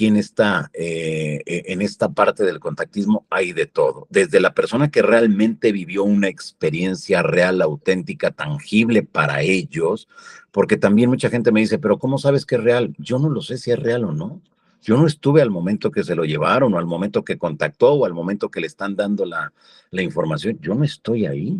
aquí en esta parte del contactismo hay de todo. Desde la persona que realmente vivió una experiencia real, auténtica, tangible para ellos, porque también mucha gente me dice, pero ¿cómo sabes que es real? Yo no lo sé si es real o no. Yo no estuve al momento que se lo llevaron, o al momento que contactó, o al momento que le están dando la información. Yo no estoy ahí.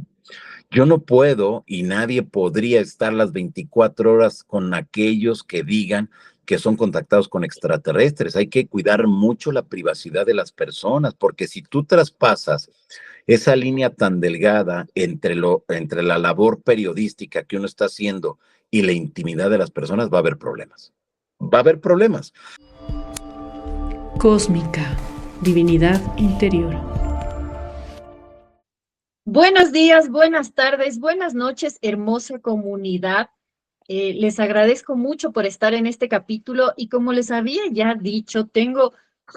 Yo no puedo y nadie podría estar las 24 horas con aquellos que digan que son contactados con extraterrestres. Hay que cuidar mucho la privacidad de las personas, porque si tú traspasas esa línea tan delgada entre la labor periodística que uno está haciendo y la intimidad de las personas, va a haber problemas. Va a haber problemas. Cósmica, divinidad interior. Buenos días, buenas tardes, buenas noches, hermosa comunidad. Les agradezco mucho por estar en este capítulo y como les había ya dicho, tengo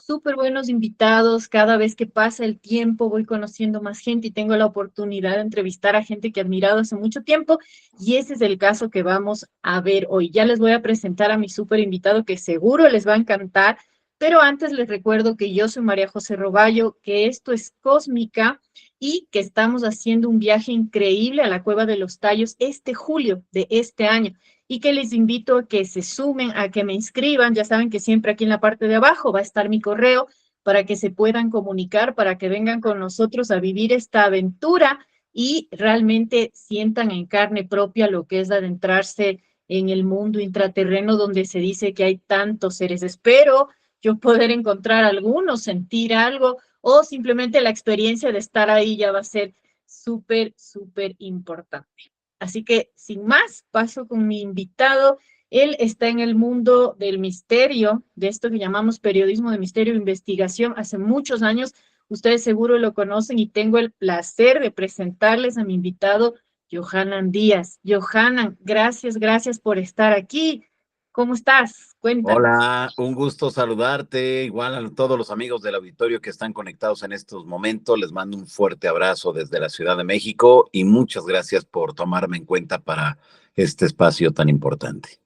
súper buenos invitados. Cada vez que pasa el tiempo voy conociendo más gente y tengo la oportunidad de entrevistar a gente que he admirado hace mucho tiempo y ese es el caso que vamos a ver hoy. Ya les voy a presentar a mi súper invitado que seguro les va a encantar, pero antes les recuerdo que yo soy María José Roballo, que esto es Cósmica y que estamos haciendo un viaje increíble a la Cueva de los Tallos este julio de este año y que les invito a que se sumen, a que me inscriban. Ya saben que siempre aquí en la parte de abajo va a estar mi correo para que se puedan comunicar, para que vengan con nosotros a vivir esta aventura y realmente sientan en carne propia lo que es adentrarse en el mundo intraterreno donde se dice que hay tantos seres. Espero yo poder encontrar algunos, sentir algo o simplemente la experiencia de estar ahí ya va a ser súper, súper importante. Así que, sin más, paso con mi invitado. Él está en el mundo del misterio, de esto que llamamos periodismo de misterio e investigación, hace muchos años. Ustedes seguro lo conocen y tengo el placer de presentarles a mi invitado, Johanan Díaz. Johanan, gracias por estar aquí. ¿Cómo estás? Cuéntanos. Hola, un gusto saludarte, igual a todos los amigos del auditorio que están conectados en estos momentos, les mando un fuerte abrazo desde la Ciudad de México y muchas gracias por tomarme en cuenta para este espacio tan importante.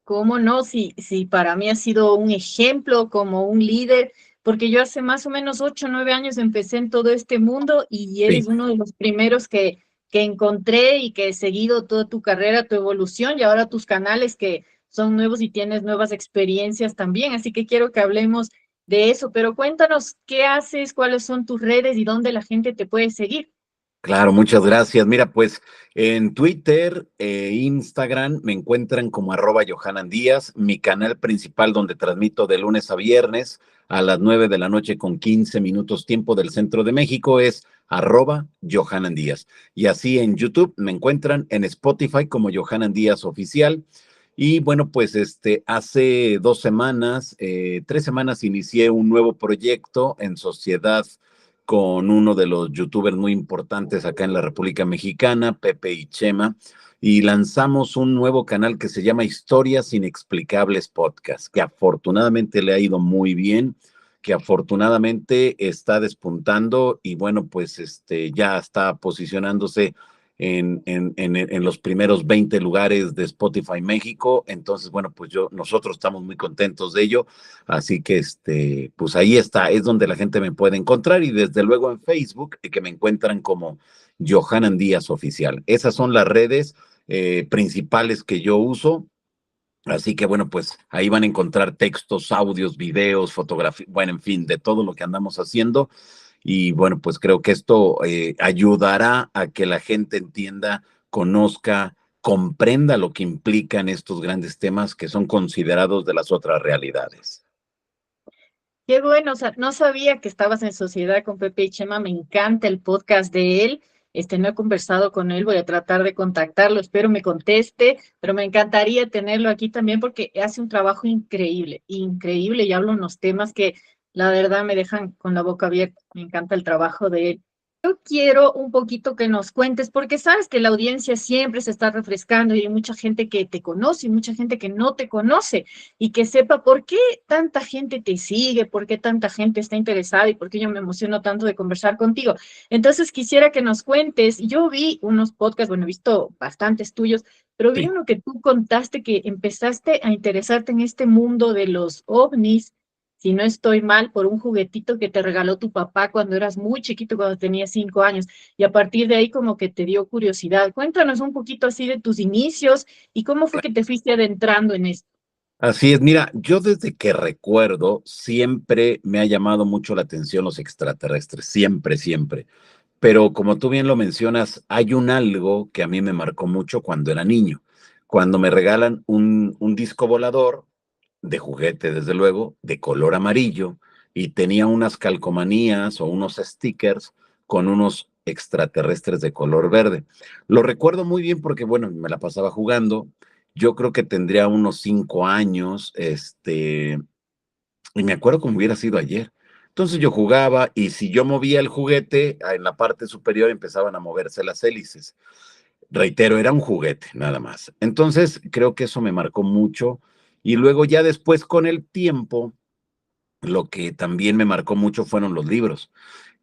¿Cómo no? Si para mí ha sido un ejemplo como un líder, porque yo hace más o menos 8 o 9 años empecé en todo este mundo y Sí. eres uno de los primeros que encontré y que he seguido toda tu carrera, tu evolución y ahora tus canales que son nuevos y tienes nuevas experiencias también. Así que quiero que hablemos de eso, pero cuéntanos qué haces, cuáles son tus redes y dónde la gente te puede seguir. Claro, muchas gracias. Mira, pues en Twitter Instagram me encuentran como @JohananDíaz, mi canal principal donde transmito de lunes a viernes a las 9 de la noche con 15 minutos tiempo del centro de México es @JohananDíaz. Y así en YouTube me encuentran en Spotify como Johanan Díaz Oficial. Y bueno, pues hace 2 semanas, 3 semanas inicié un nuevo proyecto en sociedad con uno de los youtubers muy importantes acá en la República Mexicana, Pepe y Chema, y lanzamos un nuevo canal que se llama Historias Inexplicables Podcast, que afortunadamente le ha ido muy bien, que afortunadamente está despuntando y bueno, pues ya está posicionándose en los primeros 20 lugares de Spotify México. Entonces, bueno, pues nosotros estamos muy contentos de ello. Así que, pues ahí está, es donde la gente me puede encontrar y desde luego en Facebook, que me encuentran como Johanan Díaz Oficial. Esas son las redes principales que yo uso. Así que bueno, pues ahí van a encontrar textos, audios, videos, fotografías, bueno, en fin, de todo lo que andamos haciendo. Y bueno, pues creo que esto ayudará a que la gente entienda, conozca, comprenda lo que implican estos grandes temas que son considerados de las otras realidades. Qué bueno, o sea, no sabía que estabas en sociedad con Pepe y Chema, me encanta el podcast de él. No he conversado con él, voy a tratar de contactarlo, espero me conteste, pero me encantaría tenerlo aquí también porque hace un trabajo increíble, increíble, y habla unos temas que la verdad me dejan con la boca abierta. Me encanta el trabajo de él. Yo quiero un poquito que nos cuentes, porque sabes que la audiencia siempre se está refrescando y hay mucha gente que te conoce y mucha gente que no te conoce y que sepa por qué tanta gente te sigue, por qué tanta gente está interesada y por qué yo me emociono tanto de conversar contigo. Entonces quisiera que nos cuentes, yo vi unos podcasts, bueno, he visto bastantes tuyos, pero vi Sí. uno que tú contaste que empezaste a interesarte en este mundo de los ovnis si no estoy mal, por un juguetito que te regaló tu papá cuando eras muy chiquito, cuando tenías 5 años, y a partir de ahí como que te dio curiosidad. Cuéntanos un poquito así de tus inicios y cómo fue que te fuiste adentrando en esto. Así es, mira, yo desde que recuerdo siempre me ha llamado mucho la atención los extraterrestres, siempre, siempre. Pero como tú bien lo mencionas, hay un algo que a mí me marcó mucho cuando era niño. Cuando me regalan un disco volador de juguete, desde luego, de color amarillo, y tenía unas calcomanías o unos stickers con unos extraterrestres de color verde. Lo recuerdo muy bien porque, bueno, me la pasaba jugando. Yo creo que tendría unos 5 años, y me acuerdo como hubiera sido ayer. Entonces yo jugaba y si yo movía el juguete, en la parte superior empezaban a moverse las hélices. Reitero, era un juguete, nada más. Entonces creo que eso me marcó mucho. Y luego ya después con el tiempo, lo que también me marcó mucho fueron los libros.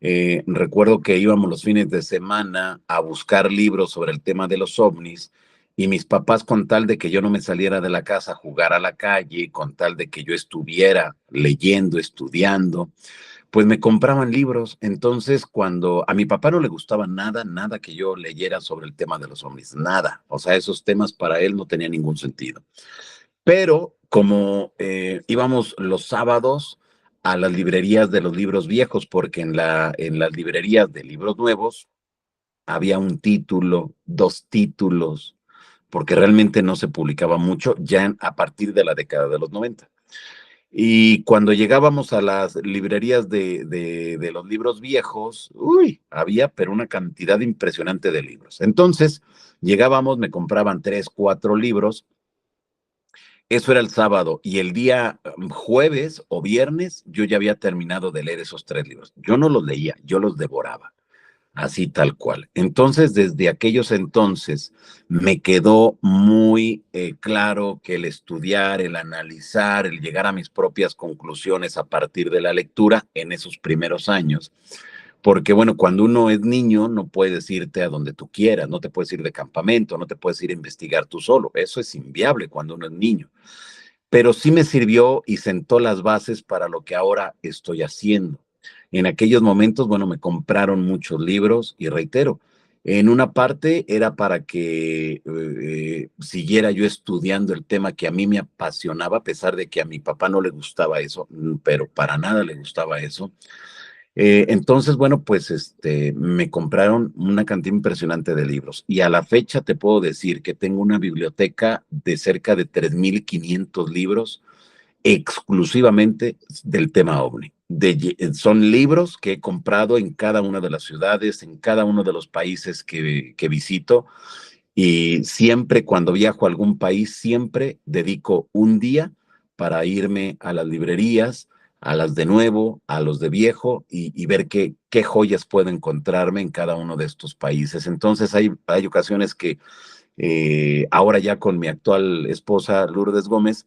Recuerdo que íbamos los fines de semana a buscar libros sobre el tema de los ovnis y mis papás con tal de que yo no me saliera de la casa a jugar a la calle, con tal de que yo estuviera leyendo, estudiando, pues me compraban libros. Entonces, cuando a mi papá no le gustaba nada, nada que yo leyera sobre el tema de los ovnis, nada. O sea, esos temas para él no tenían ningún sentido. Pero como íbamos los sábados a las librerías de los libros viejos, porque en las librerías de libros nuevos había un título, dos títulos, porque realmente no se publicaba mucho ya a partir de la década de los 90. Y cuando llegábamos a las librerías de los libros viejos, uy, había pero una cantidad impresionante de libros. Entonces, llegábamos, me compraban 3, 4 libros. Eso era el sábado y el día jueves o viernes yo ya había terminado de leer esos 3 libros. Yo no los leía, yo los devoraba, así tal cual. Entonces, desde aquellos entonces me quedó muy claro que el estudiar, el analizar, el llegar a mis propias conclusiones a partir de la lectura en esos primeros años, porque bueno, cuando uno es niño no puedes irte a donde tú quieras, no te puedes ir de campamento, no te puedes ir a investigar tú solo, eso es inviable cuando uno es niño, pero sí me sirvió y sentó las bases para lo que ahora estoy haciendo. En aquellos momentos, bueno, me compraron muchos libros y reitero, en una parte era para que siguiera yo estudiando el tema que a mí me apasionaba, a pesar de que a mi papá no le gustaba eso, pero para nada le gustaba eso. Entonces, bueno, pues me compraron una cantidad impresionante de libros y a la fecha te puedo decir que tengo una biblioteca de cerca de 3,500 libros exclusivamente del tema OVNI. Son libros que he comprado en cada una de las ciudades, en cada uno de los países que visito y siempre cuando viajo a algún país, siempre dedico un día para irme a las librerías, a las de nuevo, a los de viejo y ver qué joyas puedo encontrarme en cada uno de estos países. Entonces hay ocasiones que ahora ya con mi actual esposa Lourdes Gómez,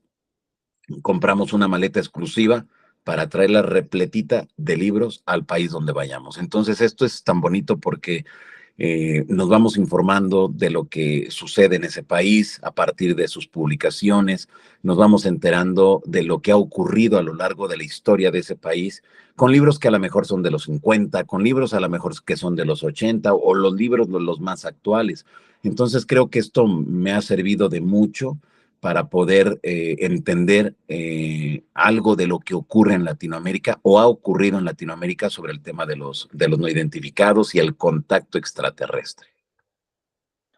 compramos una maleta exclusiva para traerla repletita de libros al país donde vayamos. Entonces esto es tan bonito porque nos vamos informando de lo que sucede en ese país a partir de sus publicaciones, nos vamos enterando de lo que ha ocurrido a lo largo de la historia de ese país, con libros que a lo mejor son de los 50, con libros a lo mejor que son de los 80 o los libros los más actuales. Entonces creo que esto me ha servido de mucho para poder entender algo de lo que ocurre en Latinoamérica o ha ocurrido en Latinoamérica sobre el tema de los no identificados y el contacto extraterrestre.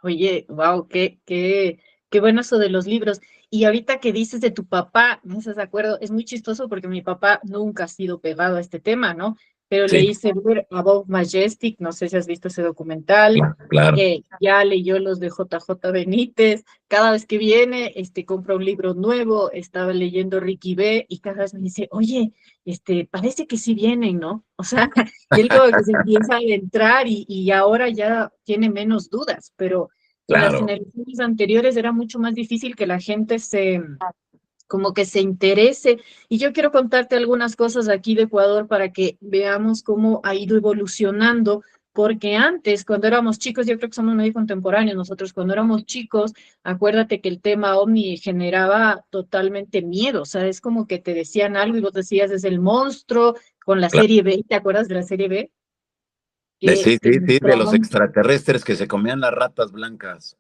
Oye, wow, qué bueno eso de los libros. Y ahorita que dices de tu papá, ¿no estás de acuerdo? Es muy chistoso porque mi papá nunca ha sido pegado a este tema, ¿no? Pero le Sí, hice ver Above Majestic, no sé si has visto ese documental, claro, claro. ya leyó los de JJ Benítez, cada vez que viene, compra un libro nuevo, estaba leyendo Ricky B. y cada vez me dice, oye, parece que sí vienen, ¿no? O sea, y él como que se empieza a adentrar y ahora ya tiene menos dudas, pero en las Claro. generaciones anteriores era mucho más difícil que la gente como que se interese. Y yo quiero contarte algunas cosas aquí de Ecuador para que veamos cómo ha ido evolucionando, porque antes, cuando éramos chicos, yo creo que somos medio contemporáneos, nosotros cuando éramos chicos, acuérdate que el tema ovni generaba totalmente miedo, o sea, es como que te decían algo y vos decías, es el monstruo, con la Claro. serie B, ¿te acuerdas de la serie B? Sí, Que sí, sí, de los mostraban. extraterrestres que se comían las ratas blancas.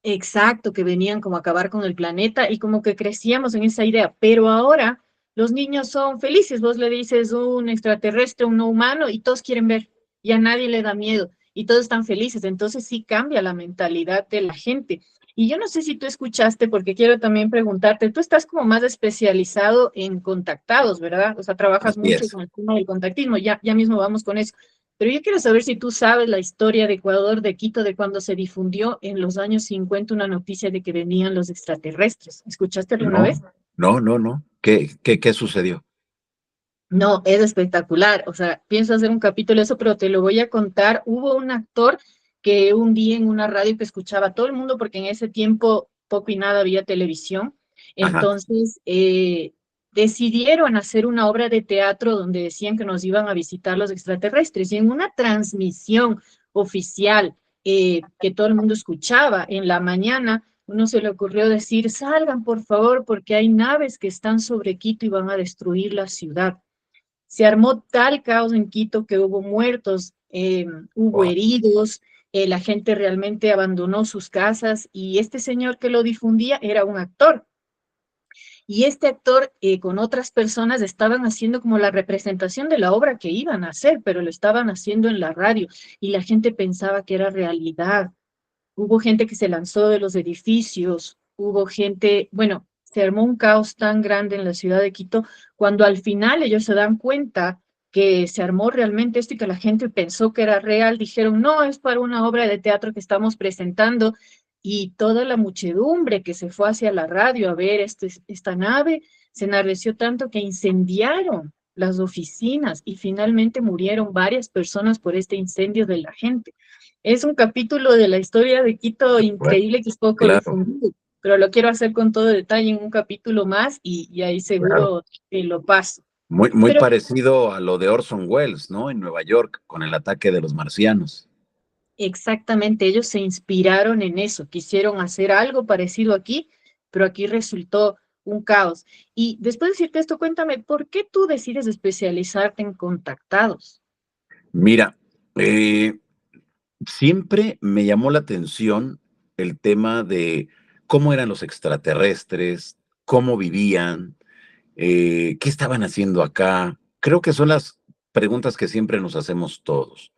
Exacto, que venían como a acabar con el planeta y como que crecíamos en esa idea, pero ahora los niños son felices, vos le dices un extraterrestre, un no humano y todos quieren ver y a nadie le da miedo y todos están felices, entonces sí cambia la mentalidad de la gente. Y yo no sé si tú escuchaste, porque quiero también preguntarte, tú estás como más especializado en contactados, ¿verdad? O sea, trabajas Así mucho es. con el tema del contactismo, ya mismo vamos con eso. Pero yo quiero saber si tú sabes la historia de Ecuador, de Quito, de cuando se difundió en los años 50 una noticia de que venían los extraterrestres. ¿Escuchaste alguna No, vez? no, no, no. ¿Qué sucedió? No, es espectacular. O sea, pienso hacer un capítulo de eso, pero te lo voy a contar. Hubo un actor que un día en una radio que escuchaba a todo el mundo, porque en ese tiempo poco y nada había televisión. Ajá. Entonces, decidieron hacer una obra de teatro donde decían que nos iban a visitar los extraterrestres. Y en una transmisión oficial que todo el mundo escuchaba en la mañana, uno se le ocurrió decir, salgan por favor, porque hay naves que están sobre Quito y van a destruir la ciudad. Se armó tal caos en Quito que hubo muertos, hubo Wow. heridos, la gente realmente abandonó sus casas y este señor que lo difundía era un actor. Y este actor con otras personas estaban haciendo como la representación de la obra que iban a hacer, pero lo estaban haciendo en la radio y la gente pensaba que era realidad. Hubo gente que se lanzó de los edificios, hubo gente, bueno, se armó un caos tan grande en la ciudad de Quito, cuando al final ellos se dan cuenta que se armó realmente esto y que la gente pensó que era real, dijeron, no, es para una obra de teatro que estamos presentando, y toda la muchedumbre que se fue hacia la radio a ver esta nave se enardeció tanto que incendiaron las oficinas y finalmente murieron varias personas por este incendio de la gente. Es un capítulo de la historia de Quito Bueno, increíble que es poco claro, difundido, pero lo quiero hacer con todo detalle en un capítulo más y ahí claro. seguro lo paso. Muy Pero parecido a lo de Orson Welles, ¿no? En Nueva York, con el ataque de los marcianos. exactamente, ellos se inspiraron en eso, quisieron hacer algo parecido aquí, pero aquí resultó un caos. Y después de decirte esto, cuéntame, ¿por qué tú decides especializarte en contactados? Mira, eh, siempre me llamó la atención el tema de cómo eran los extraterrestres, cómo vivían, qué estaban haciendo acá. Creo que son las preguntas que siempre nos hacemos todos.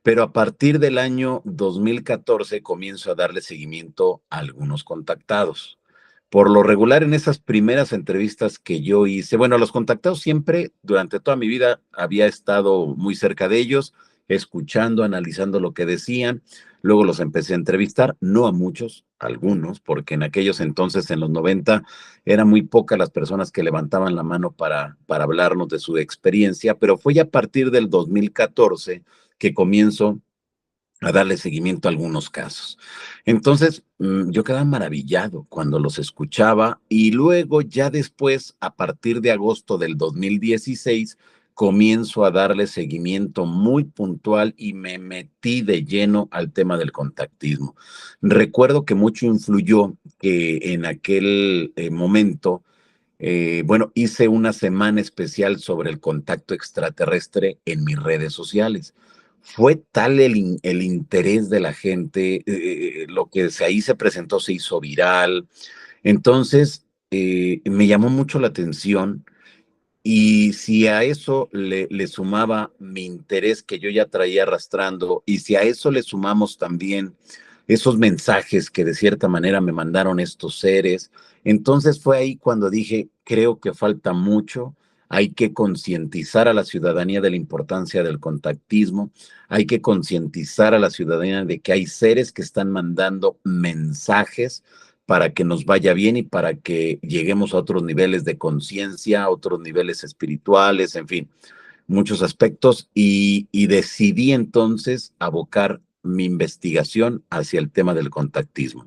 Pero a partir del año 2014 comienzo a darle seguimiento a algunos contactados. Por lo regular, en esas primeras entrevistas que yo hice, bueno, los contactados siempre, durante toda mi vida, había estado muy cerca de ellos, escuchando, analizando lo que decían. Luego los empecé a entrevistar, no a muchos, a algunos, porque en aquellos entonces, en los 90, eran muy pocas las personas que levantaban la mano para hablarnos de su experiencia, pero fue ya a partir del 2014 que comienzo a darle seguimiento a algunos casos. Entonces, yo quedaba maravillado cuando los escuchaba y luego ya después, a partir de agosto del 2016, comienzo a darle seguimiento muy puntual y me metí de lleno al tema del contactismo. Recuerdo que mucho influyó que en aquel momento, bueno, hice una semana especial sobre el contacto extraterrestre en mis redes sociales. Fue tal el interés de la gente, lo que ahí se presentó se hizo viral. Entonces, me llamó mucho la atención y si a eso le sumaba mi interés que yo ya traía arrastrando, y si a eso le sumamos también esos mensajes que de cierta manera me mandaron estos seres, entonces fue ahí cuando dije, creo que falta mucho, hay que concientizar a la ciudadanía de la importancia del contactismo, hay que concientizar a la ciudadanía de que hay seres que están mandando mensajes para que nos vaya bien y para que lleguemos a otros niveles de conciencia, a otros niveles espirituales, en fin, muchos aspectos. Y decidí entonces abocar mi investigación hacia el tema del contactismo.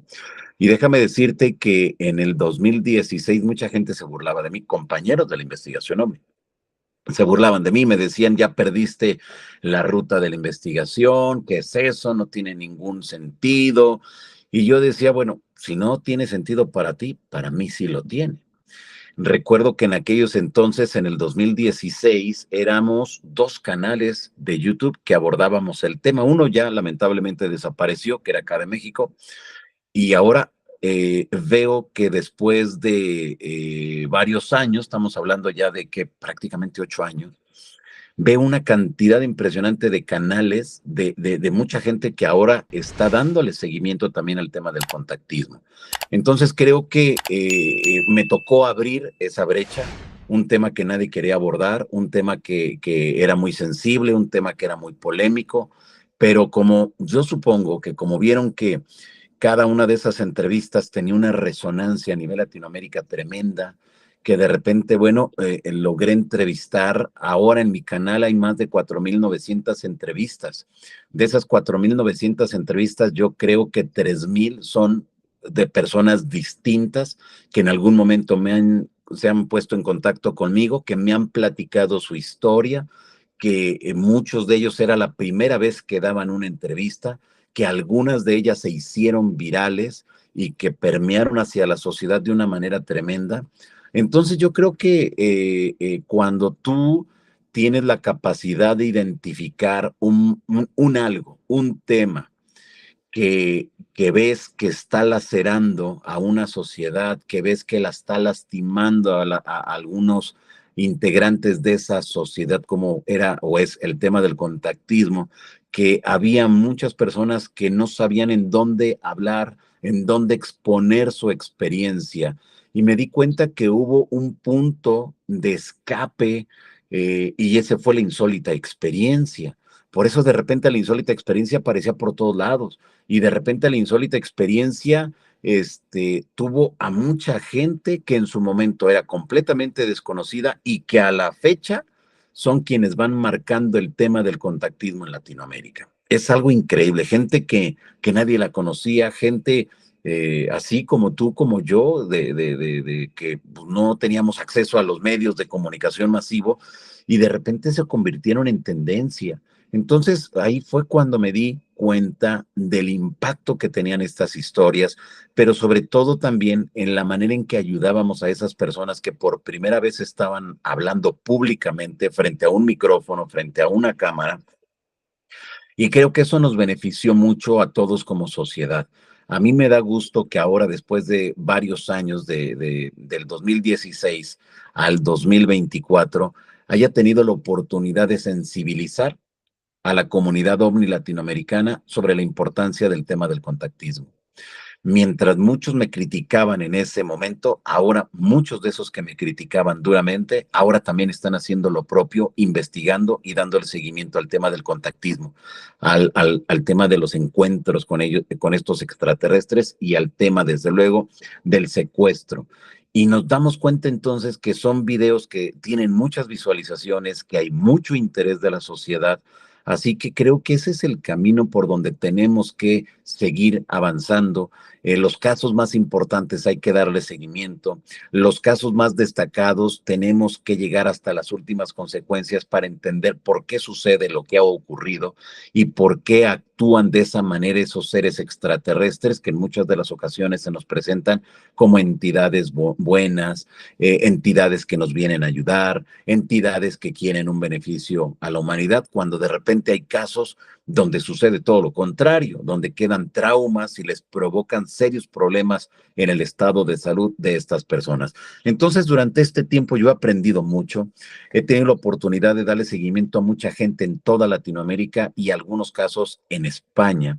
Y déjame decirte que en el 2016 mucha gente se burlaba de mí, compañeros de la investigación, hombre. se burlaban de mí, me decían, ya perdiste la ruta de la investigación, ¿qué es eso? No tiene ningún sentido. Y yo decía, bueno, si no tiene sentido para ti, para mí sí lo tiene. Recuerdo que en aquellos entonces, en el 2016, éramos 2 canales de YouTube que abordábamos el tema. Uno ya lamentablemente desapareció, que era acá de México, y ahora veo que después de varios años, estamos hablando ya de que prácticamente 8 años, veo una cantidad impresionante de canales de mucha gente que ahora está dándole seguimiento también al tema del contactismo. Entonces creo que me tocó abrir esa brecha, un tema que nadie quería abordar, un tema que era muy sensible, un tema que era muy polémico, pero como yo supongo que como vieron que cada una de esas entrevistas tenía una resonancia a nivel Latinoamérica tremenda, que de repente, bueno, logré entrevistar. Ahora en mi canal hay más de 4,900 entrevistas. De esas 4,900 entrevistas, yo creo que 3,000 son de personas distintas que en algún momento se han puesto en contacto conmigo, que me han platicado su historia, que muchos de ellos era la primera vez que daban una entrevista, que algunas de ellas se hicieron virales y que permearon hacia la sociedad de una manera tremenda. Entonces yo creo que cuando tú tienes la capacidad de identificar un algo, un tema que ves que está lacerando a una sociedad, que ves que la está lastimando a algunos integrantes de esa sociedad, como era o es el tema del contactismo, que había muchas personas que no sabían en dónde hablar, en dónde exponer su experiencia. Y me di cuenta que hubo un punto de escape y ese fue la insólita experiencia. Por eso de repente la insólita experiencia aparecía por todos lados y de repente la insólita experiencia tuvo a mucha gente que en su momento era completamente desconocida y que a la fecha son quienes van marcando el tema del contactismo en Latinoamérica. Es algo increíble, gente que nadie la conocía, gente así como tú, como yo, de que pues, no teníamos acceso a los medios de comunicación masivo y de repente se convirtieron en tendencia. Entonces ahí fue cuando me di cuenta del impacto que tenían estas historias, pero sobre todo también en la manera en que ayudábamos a esas personas que por primera vez estaban hablando públicamente frente a un micrófono, frente a una cámara, y creo que eso nos benefició mucho a todos como sociedad. A mí me da gusto que ahora, después de varios años, del 2016 al 2024, haya tenido la oportunidad de sensibilizar a la comunidad ovni latinoamericana sobre la importancia del tema del contactismo. Mientras muchos me criticaban en ese momento, ahora muchos de esos que me criticaban duramente, ahora también están haciendo lo propio, investigando y dándole seguimiento al tema del contactismo, al tema de los encuentros con ellos, con estos extraterrestres y al tema, desde luego, del secuestro. Y nos damos cuenta entonces que son videos que tienen muchas visualizaciones, que hay mucho interés de la sociedad. Así que creo que ese es el camino por donde tenemos que seguir avanzando. Los casos más importantes hay que darle seguimiento. Los casos más destacados tenemos que llegar hasta las últimas consecuencias para entender por qué sucede lo que ha ocurrido y por qué actúan de esa manera esos seres extraterrestres que en muchas de las ocasiones se nos presentan como entidades buenas, entidades que nos vienen a ayudar, entidades que quieren un beneficio a la humanidad, cuando de repente hay casos donde sucede todo lo contrario, donde quedan traumas y les provocan serios problemas en el estado de salud de estas personas. Entonces, durante este tiempo yo he aprendido mucho, he tenido la oportunidad de darle seguimiento a mucha gente en toda Latinoamérica y algunos casos en España.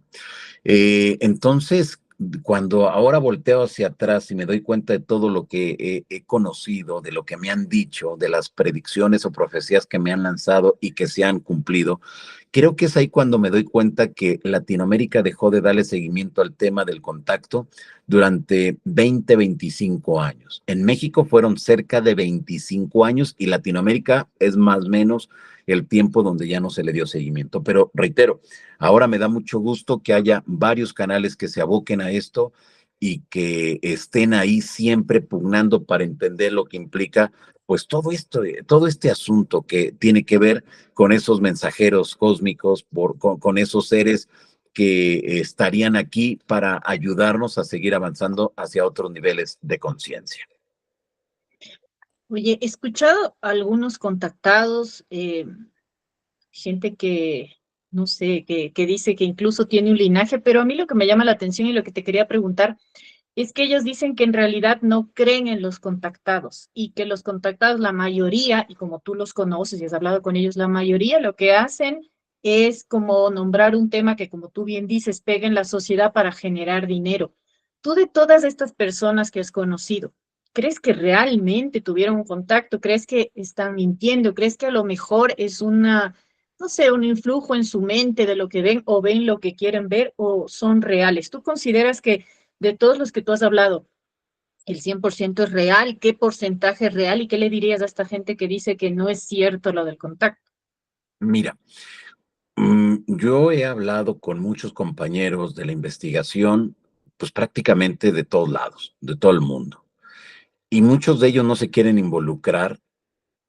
Entonces, cuando ahora volteo hacia atrás y me doy cuenta de todo lo que he conocido, de lo que me han dicho, de las predicciones o profecías que me han lanzado y que se han cumplido, creo que es ahí cuando me doy cuenta que Latinoamérica dejó de darle seguimiento al tema del contacto durante 20, 25 años. En México fueron cerca de 25 años y Latinoamérica es más o menos el tiempo donde ya no se le dio seguimiento. Pero reitero, ahora me da mucho gusto que haya varios canales que se aboquen a esto y que estén ahí siempre pugnando para entender lo que implica pues todo este asunto que tiene que ver con esos mensajeros cósmicos, con esos seres que estarían aquí para ayudarnos a seguir avanzando hacia otros niveles de conciencia. Oye, he escuchado a algunos contactados, gente que, no sé, que dice que incluso tiene un linaje, pero a mí lo que me llama la atención y lo que te quería preguntar es que ellos dicen que en realidad no creen en los contactados y que los contactados, la mayoría, y como tú los conoces y has hablado con ellos, la mayoría lo que hacen es como nombrar un tema que, como tú bien dices, pega en la sociedad para generar dinero. Tú, de todas estas personas que has conocido, ¿crees que realmente tuvieron un contacto? ¿Crees que están mintiendo? ¿Crees que a lo mejor es una, no sé, un influjo en su mente de lo que ven, o ven lo que quieren ver, o son reales? ¿Tú consideras que de todos los que tú has hablado, el 100% es real? ¿Qué porcentaje es real? ¿Y qué le dirías a esta gente que dice que no es cierto lo del contacto? Mira, yo he hablado con muchos compañeros de la investigación, pues prácticamente de todos lados, de todo el mundo. Y muchos de ellos no se quieren involucrar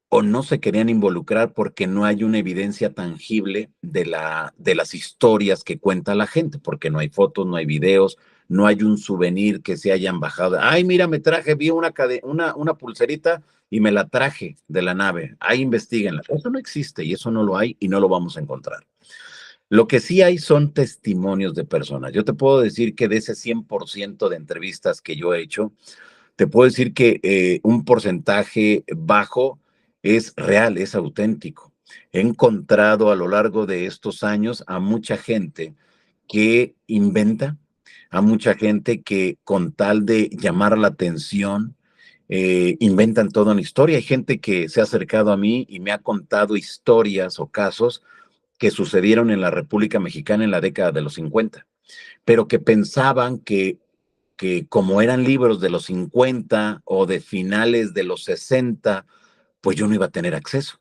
o no se querían involucrar porque no hay una evidencia tangible de las historias que cuenta la gente, porque no hay fotos, no hay videos, no hay un souvenir que se hayan bajado. Ay, mira, me traje, vi una pulserita y me la traje de la nave. Ahí investiguenla. Eso no existe y eso no lo hay y no lo vamos a encontrar. Lo que sí hay son testimonios de personas. Yo te puedo decir que de ese 100% de entrevistas que yo he hecho, te puedo decir que un porcentaje bajo es real, es auténtico. He encontrado a lo largo de estos años a mucha gente que inventa, a mucha gente que con tal de llamar la atención, inventan toda una historia. Hay gente que se ha acercado a mí y me ha contado historias o casos que sucedieron en la República Mexicana en la década de los 50, pero que pensaban que como eran libros de los 50 o de finales de los 60, pues yo no iba a tener acceso.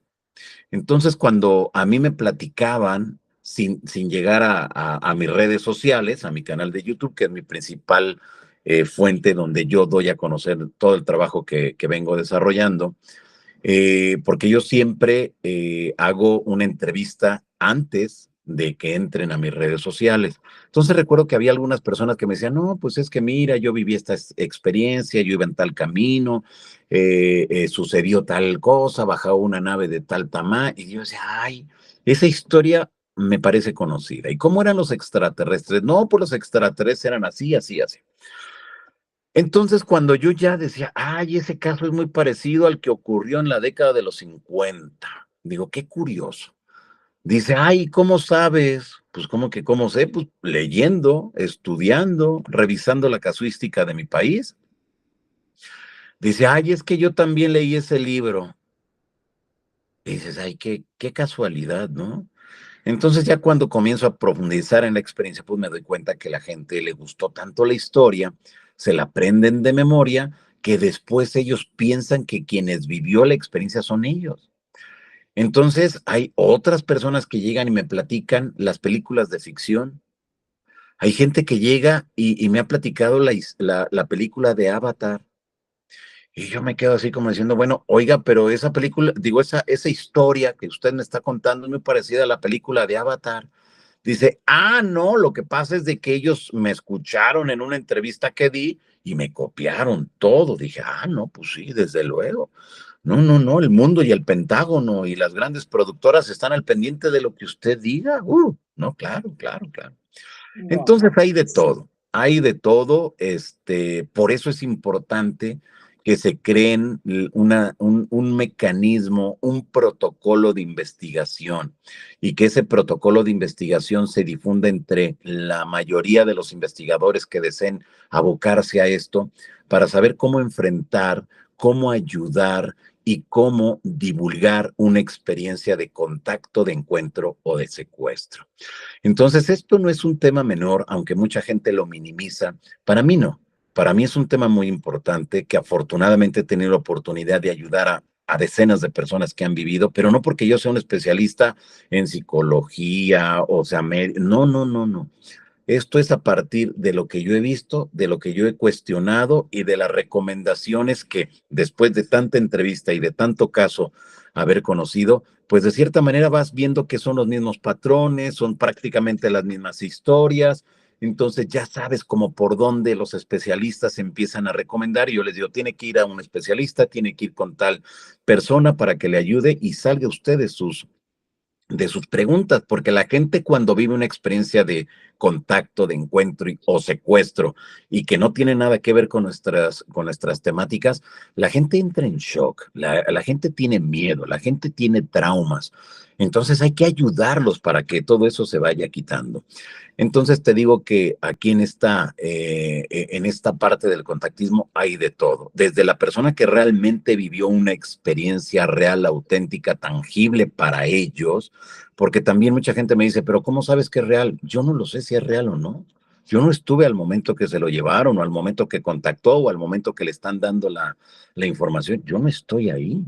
Entonces, cuando a mí me platicaban, sin llegar a mis redes sociales, a mi canal de YouTube, que es mi principal fuente donde yo doy a conocer todo el trabajo que vengo desarrollando, porque yo siempre hago una entrevista antes de que entren a mis redes sociales. Entonces recuerdo que había algunas personas que me decían, no, pues es que mira, yo viví esta experiencia, yo iba en tal camino, sucedió tal cosa, bajaba una nave de tal tamaño, y yo decía, ay, esa historia me parece conocida. ¿Y cómo eran los extraterrestres? No, pues los extraterrestres eran así, así, así. Entonces, cuando yo ya decía, ay, ese caso es muy parecido al que ocurrió en la década de los 50, digo, qué curioso. Dice, ay, ¿cómo sabes? Pues, ¿cómo que cómo sé? Pues leyendo, estudiando, revisando la casuística de mi país. Dice, ay, es que yo también leí ese libro. Y dices, ay, qué casualidad, ¿no? Entonces ya cuando comienzo a profundizar en la experiencia, pues me doy cuenta que la gente le gustó tanto la historia, se la aprenden de memoria, que después ellos piensan que quienes vivió la experiencia son ellos. Entonces hay otras personas que llegan y me platican las películas de ficción. Hay gente que llega y me ha platicado la película de Avatar. Y yo me quedo así como diciendo, bueno, oiga, pero esa película, digo, esa historia que usted me está contando es muy parecida a la película de Avatar. Dice, no, lo que pasa es de que ellos me escucharon en una entrevista que di y me copiaron todo. Dije, no, pues sí, desde luego. No, no, no, el mundo y el Pentágono y las grandes productoras están al pendiente de lo que usted diga. No, claro, claro, claro. Entonces Wow. hay de todo, por eso es importante que se creen un mecanismo, un protocolo de investigación y que ese protocolo de investigación se difunda entre la mayoría de los investigadores que deseen abocarse a esto para saber cómo enfrentar, cómo ayudar y cómo divulgar una experiencia de contacto, de encuentro o de secuestro. Entonces, esto no es un tema menor, aunque mucha gente lo minimiza. Para mí no. Para mí es un tema muy importante que afortunadamente he tenido la oportunidad de ayudar a decenas de personas que han vivido, pero no porque yo sea un especialista en psicología, o sea, no, no, no, no. Esto es a partir de lo que yo he visto, de lo que yo he cuestionado y de las recomendaciones que después de tanta entrevista y de tanto caso haber conocido, pues de cierta manera vas viendo que son los mismos patrones, son prácticamente las mismas historias. Entonces ya sabes como por dónde los especialistas empiezan a recomendar y yo les digo, tiene que ir a un especialista, tiene que ir con tal persona para que le ayude y salga usted de sus preguntas, porque la gente cuando vive una experiencia de contacto, de encuentro o secuestro y que no tiene nada que ver con nuestras temáticas, la gente entra en shock, la gente tiene miedo, la gente tiene traumas. Entonces hay que ayudarlos para que todo eso se vaya quitando. Entonces te digo que aquí en esta parte del contactismo hay de todo, desde la persona que realmente vivió una experiencia real, auténtica, tangible para ellos, porque también mucha gente me dice, pero ¿cómo sabes que es real? Yo no lo sé si es real o no. Yo no estuve al momento que se lo llevaron o al momento que contactó o al momento que le están dando la información. Yo no estoy ahí.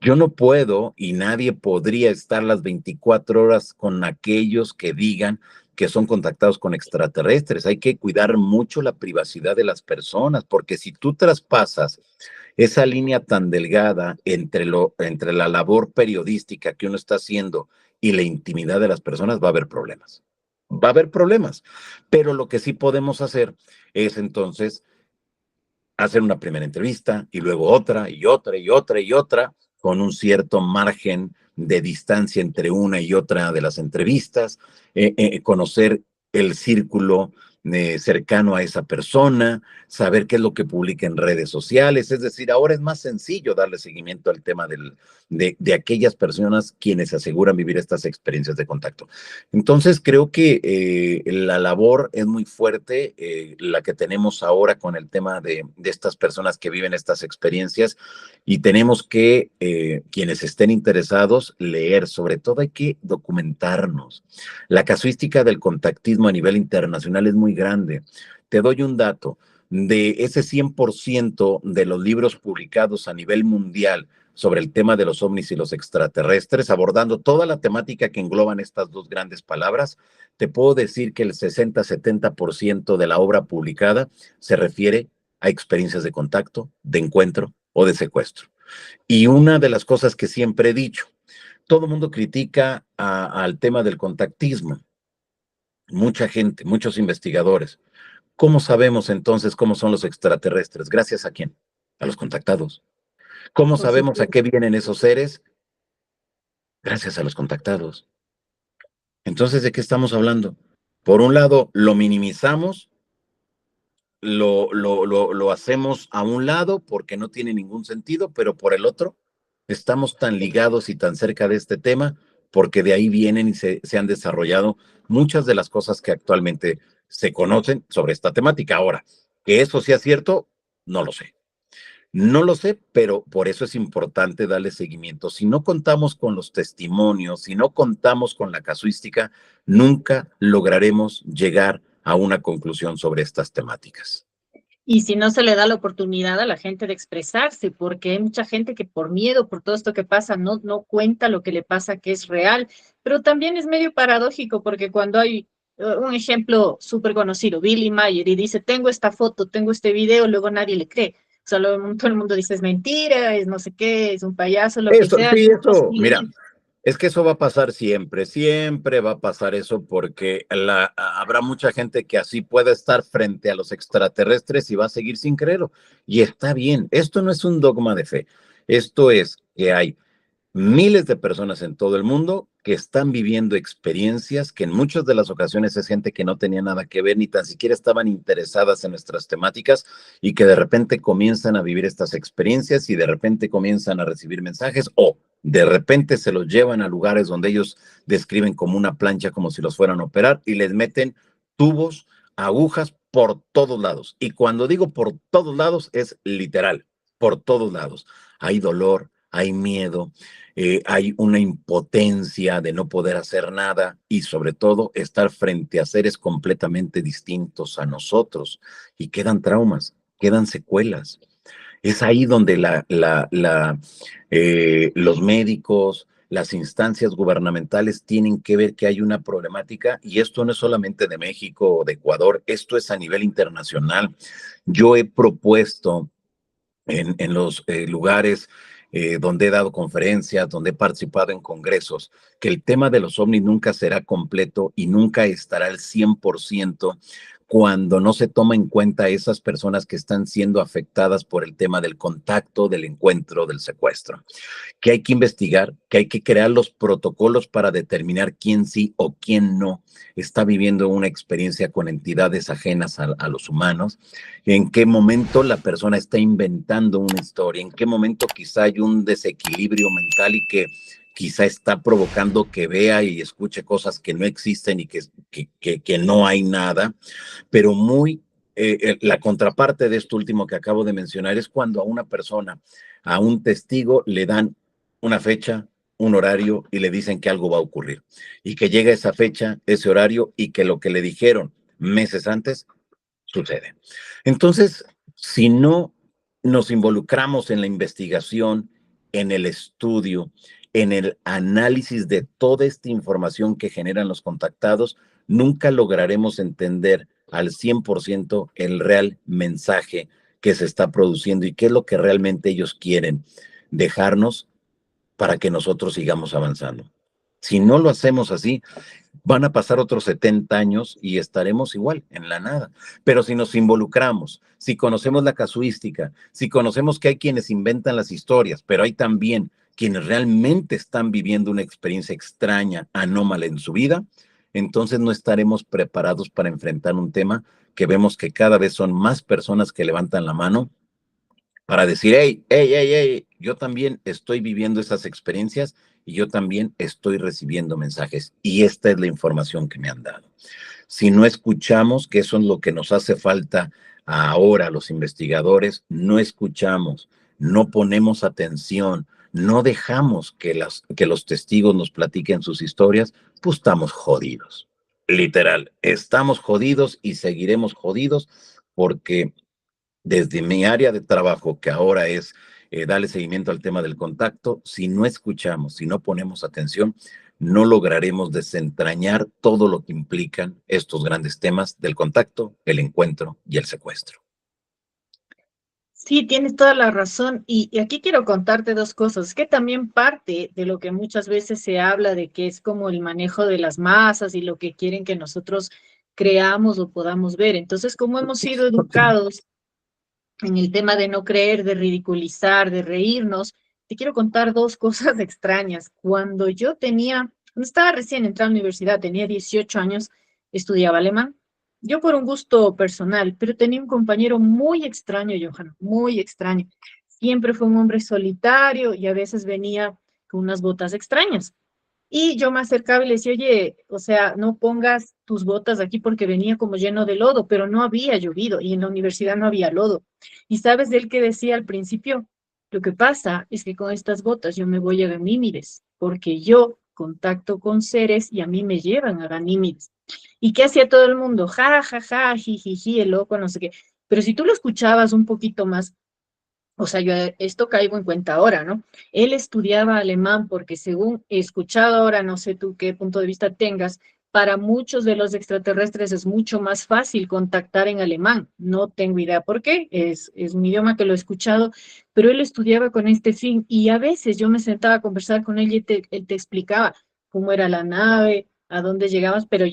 Yo no puedo y nadie podría estar las 24 horas con aquellos que digan que son contactados con extraterrestres. Hay que cuidar mucho la privacidad de las personas, porque si tú traspasas esa línea tan delgada entre la labor periodística que uno está haciendo y la intimidad de las personas, va a haber problemas. Va a haber problemas. Pero lo que sí podemos hacer es entonces hacer una primera entrevista y luego otra y otra y otra y otra con un cierto margen de distancia entre una y otra de las entrevistas, conocer el círculo cercano a esa persona, saber qué es lo que publica en redes sociales. Es decir, ahora es más sencillo darle seguimiento al tema de aquellas personas quienes aseguran vivir estas experiencias de contacto. Entonces, creo que la labor es muy fuerte, la que tenemos ahora con el tema de estas personas que viven estas experiencias y tenemos que, quienes estén interesados, leer. Sobre todo hay que documentarnos. La casuística del contactismo a nivel internacional es muy grande. Te doy un dato. De ese 100% de los libros publicados a nivel mundial sobre el tema de los ovnis y los extraterrestres, abordando toda la temática que engloban estas dos grandes palabras, te puedo decir que el 60-70% de la obra publicada se refiere a experiencias de contacto, de encuentro o de secuestro. Y una de las cosas que siempre he dicho, todo el mundo critica al tema del contactismo, mucha gente, muchos investigadores. ¿Cómo sabemos entonces cómo son los extraterrestres? ¿Gracias a quién? A los contactados. ¿Cómo Por sabemos a supuesto. qué vienen esos seres? Gracias a los contactados. Entonces, ¿de qué estamos hablando? Por un lado, lo minimizamos, lo hacemos a un lado porque no tiene ningún sentido, pero por el otro, estamos tan ligados y tan cerca de este tema porque de ahí vienen y se han desarrollado muchas de las cosas que actualmente se conocen sobre esta temática. Ahora, que eso sea cierto, no lo sé. No lo sé, pero por eso es importante darle seguimiento. Si no contamos con los testimonios, si no contamos con la casuística, nunca lograremos llegar a una conclusión sobre estas temáticas. Y si no se le da la oportunidad a la gente de expresarse, porque hay mucha gente que por miedo, por todo esto que pasa, no cuenta lo que le pasa, que es real, pero también es medio paradójico, porque cuando hay un ejemplo súper conocido, Billy Mayer, y dice, tengo esta foto, tengo este video, luego nadie le cree. O sea, todo el mundo dice, es mentira, es no sé qué, es un payaso, lo que Eso, sea, sí, no eso, mira, siguen. es que eso va a pasar siempre, siempre va a pasar eso porque habrá mucha gente que así pueda estar frente a los extraterrestres y va a seguir sin creerlo. Y está bien, esto no es un dogma de fe, esto es que hay miles de personas en todo el mundo que están viviendo experiencias que en muchas de las ocasiones es gente que no tenía nada que ver ni tan siquiera estaban interesadas en nuestras temáticas y que de repente comienzan a vivir estas experiencias y de repente comienzan a recibir mensajes o de repente se los llevan a lugares donde ellos describen como una plancha, como si los fueran a operar y les meten tubos, agujas por todos lados. Y cuando digo por todos lados es literal, por todos lados. Hay dolor, hay miedo, hay una impotencia de no poder hacer nada y sobre todo estar frente a seres completamente distintos a nosotros y quedan traumas, quedan secuelas. Es ahí donde los médicos, las instancias gubernamentales tienen que ver que hay una problemática, y esto no es solamente de México o de Ecuador, esto es a nivel internacional. Yo he propuesto en los lugares donde he dado conferencias, donde he participado en congresos, que el tema de los ovnis nunca será completo y nunca estará al 100% cuando no se toma en cuenta a esas personas que están siendo afectadas por el tema del contacto, del encuentro, del secuestro, que hay que investigar, que hay que crear los protocolos para determinar quién sí o quién no está viviendo una experiencia con entidades ajenas a los humanos, en qué momento la persona está inventando una historia, en qué momento quizá hay un desequilibrio mental y que quizá está provocando que vea y escuche cosas que no existen y que no hay nada, pero la contraparte de esto último que acabo de mencionar es cuando a una persona, a un testigo, le dan una fecha, un horario y le dicen que algo va a ocurrir y que llega esa fecha, ese horario y que lo que le dijeron meses antes sucede. Entonces, si no nos involucramos en la investigación, en el estudio, en el análisis de toda esta información que generan los contactados, nunca lograremos entender al 100% el real mensaje que se está produciendo y qué es lo que realmente ellos quieren dejarnos para que nosotros sigamos avanzando. Si no lo hacemos así, van a pasar otros 70 años y estaremos igual, en la nada. Pero si nos involucramos, si conocemos la casuística, si conocemos que hay quienes inventan las historias, pero hay también quienes realmente están viviendo una experiencia extraña, anómala en su vida, entonces no estaremos preparados para enfrentar un tema que vemos que cada vez son más personas que levantan la mano para decir, hey, hey, hey, hey, yo también estoy viviendo esas experiencias y yo también estoy recibiendo mensajes y esta es la información que me han dado. Si no escuchamos, que eso es lo que nos hace falta ahora los investigadores, no escuchamos, no ponemos atención, no dejamos que los testigos nos platiquen sus historias, pues estamos jodidos. Literal, estamos jodidos y seguiremos jodidos porque desde mi área de trabajo, que ahora es darle seguimiento al tema del contacto, si no escuchamos, si no ponemos atención, no lograremos desentrañar todo lo que implican estos grandes temas del contacto, el encuentro y el secuestro. Sí, tienes toda la razón. Y aquí quiero contarte dos cosas, que también parte de lo que muchas veces se habla de que es como el manejo de las masas y lo que quieren que nosotros creamos o podamos ver. Entonces, como hemos sido educados en el tema de no creer, de ridiculizar, de reírnos, te quiero contar dos cosas extrañas. Cuando estaba recién entrando a la universidad, tenía 18 años, estudiaba alemán. Yo por un gusto personal, pero tenía un compañero muy extraño, Johan, muy extraño. Siempre fue un hombre solitario y a veces venía con unas botas extrañas. Y yo me acercaba y le decía, oye, o sea, no pongas tus botas aquí porque venía como lleno de lodo, pero no había llovido y en la universidad no había lodo. Y sabes de él que decía al principio, lo que pasa es que con estas botas yo me voy a Ganímides, porque yo contacto con seres y a mí me llevan a Ganímides. ¿Y qué hacía todo el mundo? Ja, ja, ja, jijiji, el loco, no sé qué. Pero si tú lo escuchabas un poquito más, o sea, yo esto caigo en cuenta ahora, ¿no? Él estudiaba alemán porque según he escuchado ahora, no sé tú qué punto de vista tengas, para muchos de los extraterrestres es mucho más fácil contactar en alemán. No tengo idea por qué, es un idioma que lo he escuchado, pero él estudiaba con este fin y a veces yo me sentaba a conversar con él y él te explicaba cómo era la nave, a dónde llegabas, pero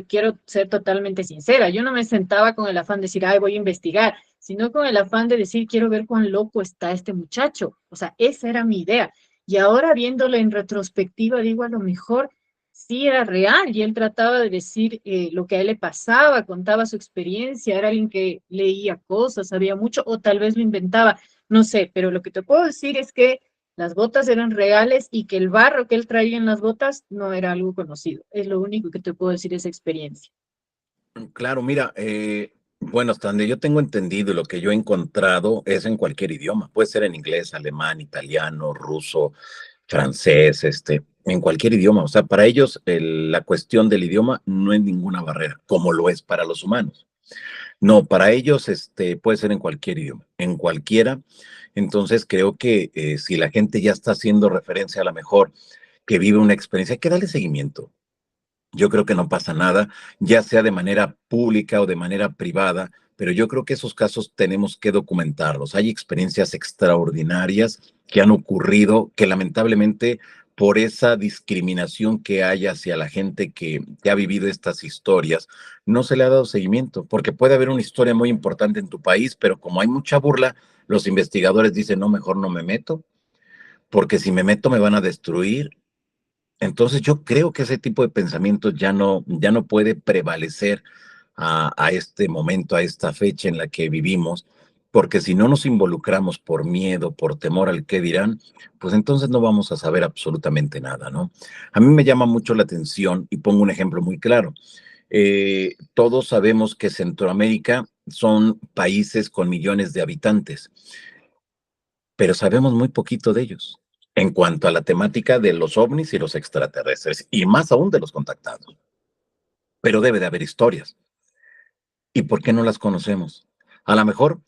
quiero ser totalmente sincera, yo no me sentaba con el afán de decir, ay, voy a investigar, sino con el afán de decir, quiero ver cuán loco está este muchacho. O sea, esa era mi idea. Y ahora viéndolo en retrospectiva, digo, a lo mejor sí era real y él trataba de decir lo que a él le pasaba, contaba su experiencia, era alguien que leía cosas, sabía mucho, o tal vez lo inventaba, no sé, pero lo que te puedo decir es que las botas eran reales y que el barro que él traía en las botas no era algo conocido. Es lo único que te puedo decir esa experiencia. Claro, mira, bueno, hasta donde yo tengo entendido y lo que yo he encontrado es en cualquier idioma, puede ser en inglés, alemán, italiano, ruso, francés, en cualquier idioma. O sea, para ellos la cuestión del idioma no es ninguna barrera, como lo es para los humanos. No, para ellos puede ser en cualquier idioma, en cualquiera. Entonces creo que si la gente ya está haciendo referencia a lo mejor que vive una experiencia, hay que darle seguimiento. Yo creo que no pasa nada, ya sea de manera pública o de manera privada, pero yo creo que esos casos tenemos que documentarlos. Hay experiencias extraordinarias que han ocurrido, que lamentablemente por esa discriminación que hay hacia la gente que ha vivido estas historias, no se le ha dado seguimiento, porque puede haber una historia muy importante en tu país, pero como hay mucha burla, los investigadores dicen, no, mejor no me meto, porque si me meto me van a destruir. Entonces yo creo que ese tipo de pensamientos ya no puede prevalecer a este momento, a esta fecha en la que vivimos, porque si no nos involucramos por miedo, por temor al qué dirán, pues entonces no vamos a saber absolutamente nada, ¿no? A mí me llama mucho la atención y pongo un ejemplo muy claro. Todos sabemos que Centroamérica son países con millones de habitantes, pero sabemos muy poquito de ellos en cuanto a la temática de los ovnis y los extraterrestres, y más aún de los contactados. Pero debe de haber historias. ¿Y por qué no las conocemos? A lo mejor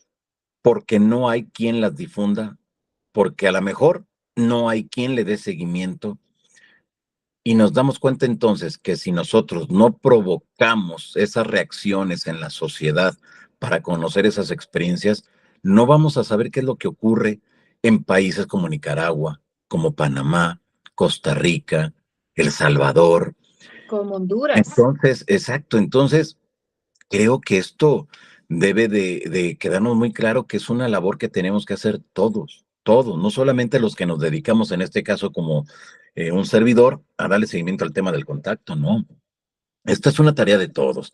porque no hay quien las difunda, porque a lo mejor no hay quien le dé seguimiento, y nos damos cuenta entonces que si nosotros no provocamos esas reacciones en la sociedad para conocer esas experiencias, no vamos a saber qué es lo que ocurre en países como Nicaragua, como Panamá, Costa Rica, El Salvador. Como Honduras. Entonces, exacto, entonces creo que esto debe de quedarnos muy claro que es una labor que tenemos que hacer todos, todos, no solamente los que nos dedicamos, en este caso como un servidor, a darle seguimiento al tema del contacto, no. Esta es una tarea de todos.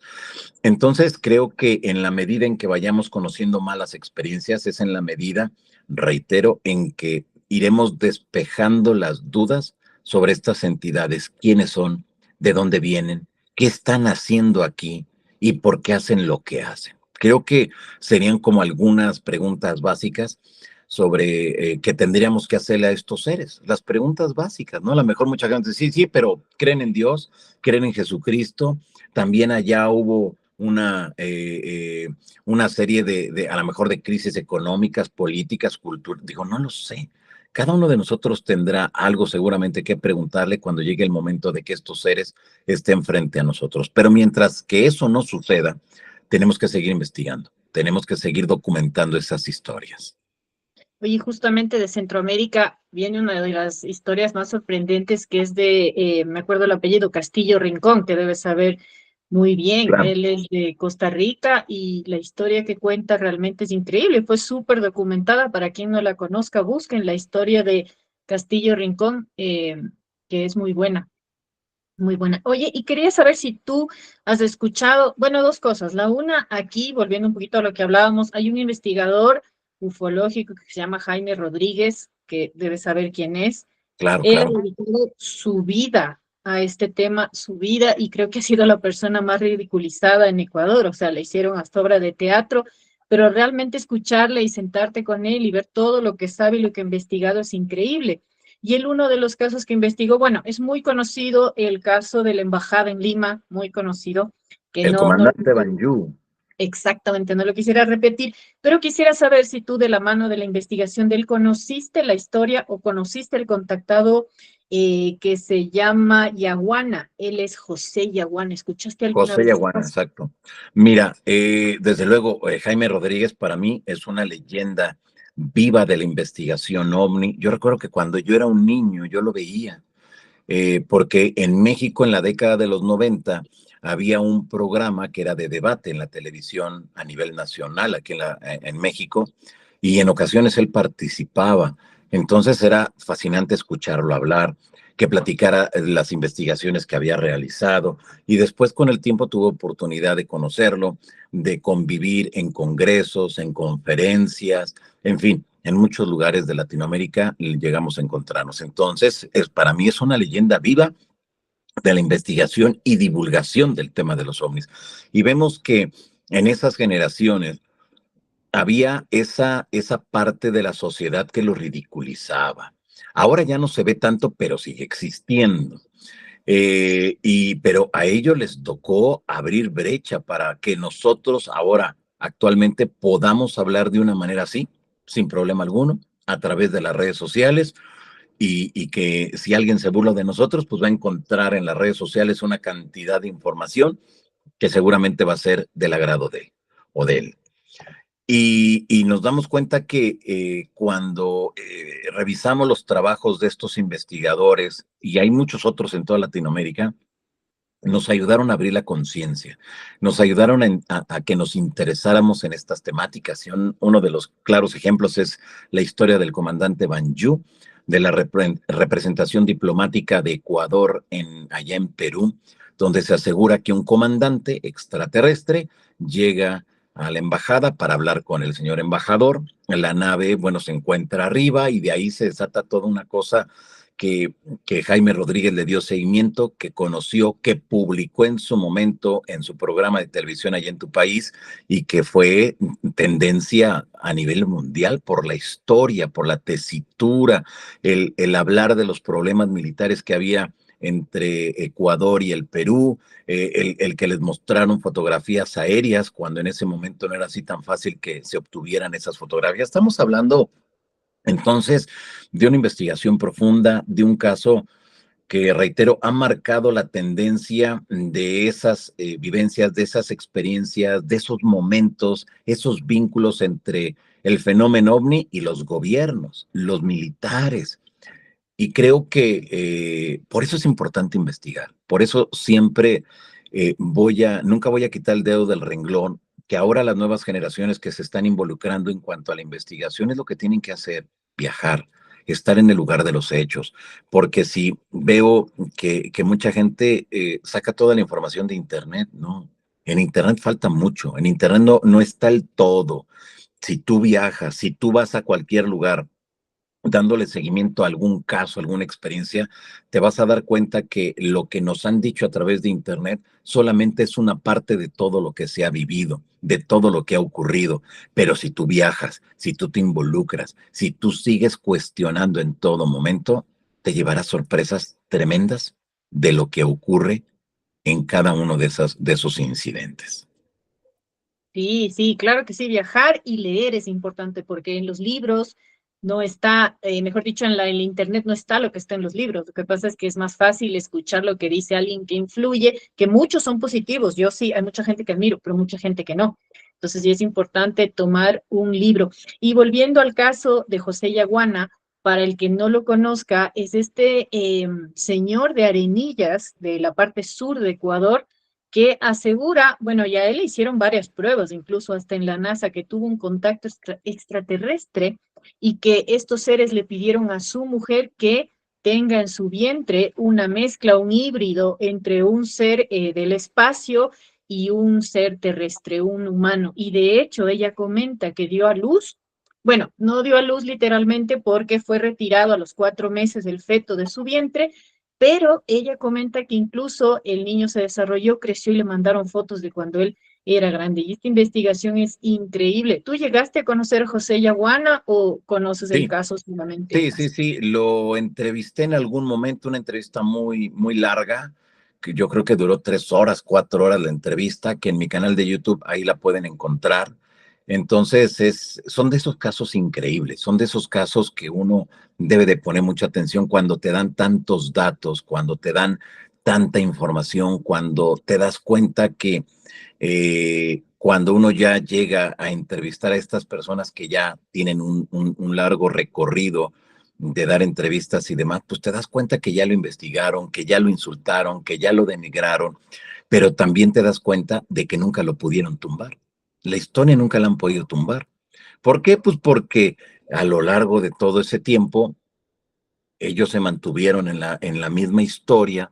Entonces, creo que en la medida en que vayamos conociendo más las experiencias, es en la medida, reitero, en que iremos despejando las dudas sobre estas entidades, quiénes son, de dónde vienen, qué están haciendo aquí y por qué hacen lo que hacen. Creo que serían como algunas preguntas básicas sobre qué tendríamos que hacerle a estos seres. Las preguntas básicas, ¿no? A lo mejor mucha gente dice, sí, sí, pero creen en Dios, creen en Jesucristo. También allá hubo una serie a lo mejor de crisis económicas, políticas, cultura. Digo, no lo sé. Cada uno de nosotros tendrá algo seguramente que preguntarle cuando llegue el momento de que estos seres estén frente a nosotros. Pero mientras que eso no suceda, tenemos que seguir investigando, tenemos que seguir documentando esas historias. Oye, justamente de Centroamérica viene una de las historias más sorprendentes que es me acuerdo el apellido Castillo Rincón, que debes saber muy bien. Claro. Él es de Costa Rica y la historia que cuenta realmente es increíble. Fue súper documentada. Para quien no la conozca, busquen la historia de Castillo Rincón, que es muy buena. Muy buena. Oye, y quería saber si tú has escuchado, bueno, dos cosas. La una, aquí, volviendo un poquito a lo que hablábamos, hay un investigador ufológico que se llama Jaime Rodríguez, que debes saber quién es. Claro, Él ha claro. dedicado su vida a este tema, su vida, y creo que ha sido la persona más ridiculizada en Ecuador. O sea, le hicieron hasta obra de teatro, pero realmente escucharle y sentarte con él y ver todo lo que sabe y lo que ha investigado es increíble. Y él, uno de los casos que investigó, bueno, es muy conocido el caso de la embajada en Lima, muy conocido, que El no comandante Banjú. exactamente, no lo quisiera repetir, pero quisiera saber si tú de la mano de la investigación de él conociste la historia o conociste el contactado que se llama Yaguana. Él es José Yaguana. ¿Escuchaste alguna José vez? Yaguana, exacto. Mira, desde luego, Jaime Rodríguez para mí es una leyenda viva de la investigación ovni. Yo recuerdo que cuando yo era un niño, yo lo veía, porque en México en la década de los 90 había un programa que era de debate en la televisión a nivel nacional aquí en México, y en ocasiones él participaba. Entonces era fascinante escucharlo hablar, que platicara las investigaciones que había realizado, y después con el tiempo tuve oportunidad de conocerlo, de convivir en congresos, en conferencias, en fin, en muchos lugares de Latinoamérica llegamos a encontrarnos. Entonces, para mí es una leyenda viva de la investigación y divulgación del tema de los ovnis. Y vemos que en esas generaciones había esa parte de la sociedad que lo ridiculizaba. Ahora ya no se ve tanto, pero sigue existiendo. Pero a ellos les tocó abrir brecha para que nosotros ahora, actualmente, podamos hablar de una manera así, sin problema alguno, a través de las redes sociales, y que si alguien se burla de nosotros, pues va a encontrar en las redes sociales una cantidad de información que seguramente va a ser del agrado de él o de él. Y nos damos cuenta que cuando revisamos los trabajos de estos investigadores, y hay muchos otros en toda Latinoamérica, nos ayudaron a abrir la conciencia, nos ayudaron a que nos interesáramos en estas temáticas. Y uno de los claros ejemplos es la historia del comandante Banjú, de la representación diplomática de Ecuador allá en Perú, donde se asegura que un comandante extraterrestre llega a la embajada para hablar con el señor embajador. La nave, bueno, se encuentra arriba y de ahí se desata toda una cosa que Jaime Rodríguez le dio seguimiento, que conoció, que publicó en su momento en su programa de televisión allá en tu país y que fue tendencia a nivel mundial por la historia, por la tesitura, el hablar de los problemas militares que había entre Ecuador y el Perú, el que les mostraron fotografías aéreas cuando en ese momento no era así tan fácil que se obtuvieran esas fotografías. Estamos hablando entonces de una investigación profunda, de un caso que, reitero, ha marcado la tendencia de esas vivencias, de esas experiencias, de esos momentos, esos vínculos entre el fenómeno ovni y los gobiernos, los militares. Y creo que por eso es importante investigar. Por eso siempre nunca voy a quitar el dedo del renglón, que ahora las nuevas generaciones que se están involucrando en cuanto a la investigación es lo que tienen que hacer, viajar, estar en el lugar de los hechos. Porque si veo que mucha gente saca toda la información de Internet, no. En Internet falta mucho. En Internet no está el todo. Si tú viajas, si tú vas a cualquier lugar, dándole seguimiento a algún caso, alguna experiencia, te vas a dar cuenta que lo que nos han dicho a través de Internet solamente es una parte de todo lo que se ha vivido, de todo lo que ha ocurrido. Pero si tú viajas, si tú te involucras, si tú sigues cuestionando en todo momento, te llevarás sorpresas tremendas de lo que ocurre en cada uno de esos incidentes. Sí, sí, claro que sí, viajar y leer es importante porque en los libros no está, mejor dicho, en el internet no está lo que está en los libros. Lo que pasa es que es más fácil escuchar lo que dice alguien que influye, que muchos son positivos. Yo sí, hay mucha gente que admiro, pero mucha gente que no. Entonces sí es importante tomar un libro. Y volviendo al caso de José Yaguana, para el que no lo conozca, es este señor de Arenillas, de la parte sur de Ecuador, que asegura, bueno, ya él le hicieron varias pruebas, incluso hasta en la NASA, que tuvo un contacto extraterrestre y que estos seres le pidieron a su mujer que tenga en su vientre una mezcla, un híbrido entre un ser del espacio y un ser terrestre, un humano. Y de hecho, ella comenta que dio a luz, bueno, no dio a luz literalmente porque fue retirado a los 4 meses el feto de su vientre, pero ella comenta que incluso el niño se desarrolló, creció y le mandaron fotos de cuando él era grande. Y esta investigación es increíble. ¿Tú llegaste a conocer a José Yaguana o conoces el Sí, caso solamente? sí, lo entrevisté en algún momento, una entrevista muy, muy larga, que yo creo que duró 3 horas, 4 horas la entrevista, que en mi canal de YouTube ahí la pueden encontrar. Entonces, son de esos casos increíbles, son de esos casos que uno debe de poner mucha atención cuando te dan tantos datos, cuando te dan tanta información, cuando te das cuenta que cuando uno ya llega a entrevistar a estas personas que ya tienen un largo recorrido de dar entrevistas y demás, pues te das cuenta que ya lo investigaron, que ya lo insultaron, que ya lo denigraron, pero también te das cuenta de que nunca lo pudieron tumbar. La historia nunca la han podido tumbar. ¿Por qué? Pues porque a lo largo de todo ese tiempo, ellos se mantuvieron en la misma historia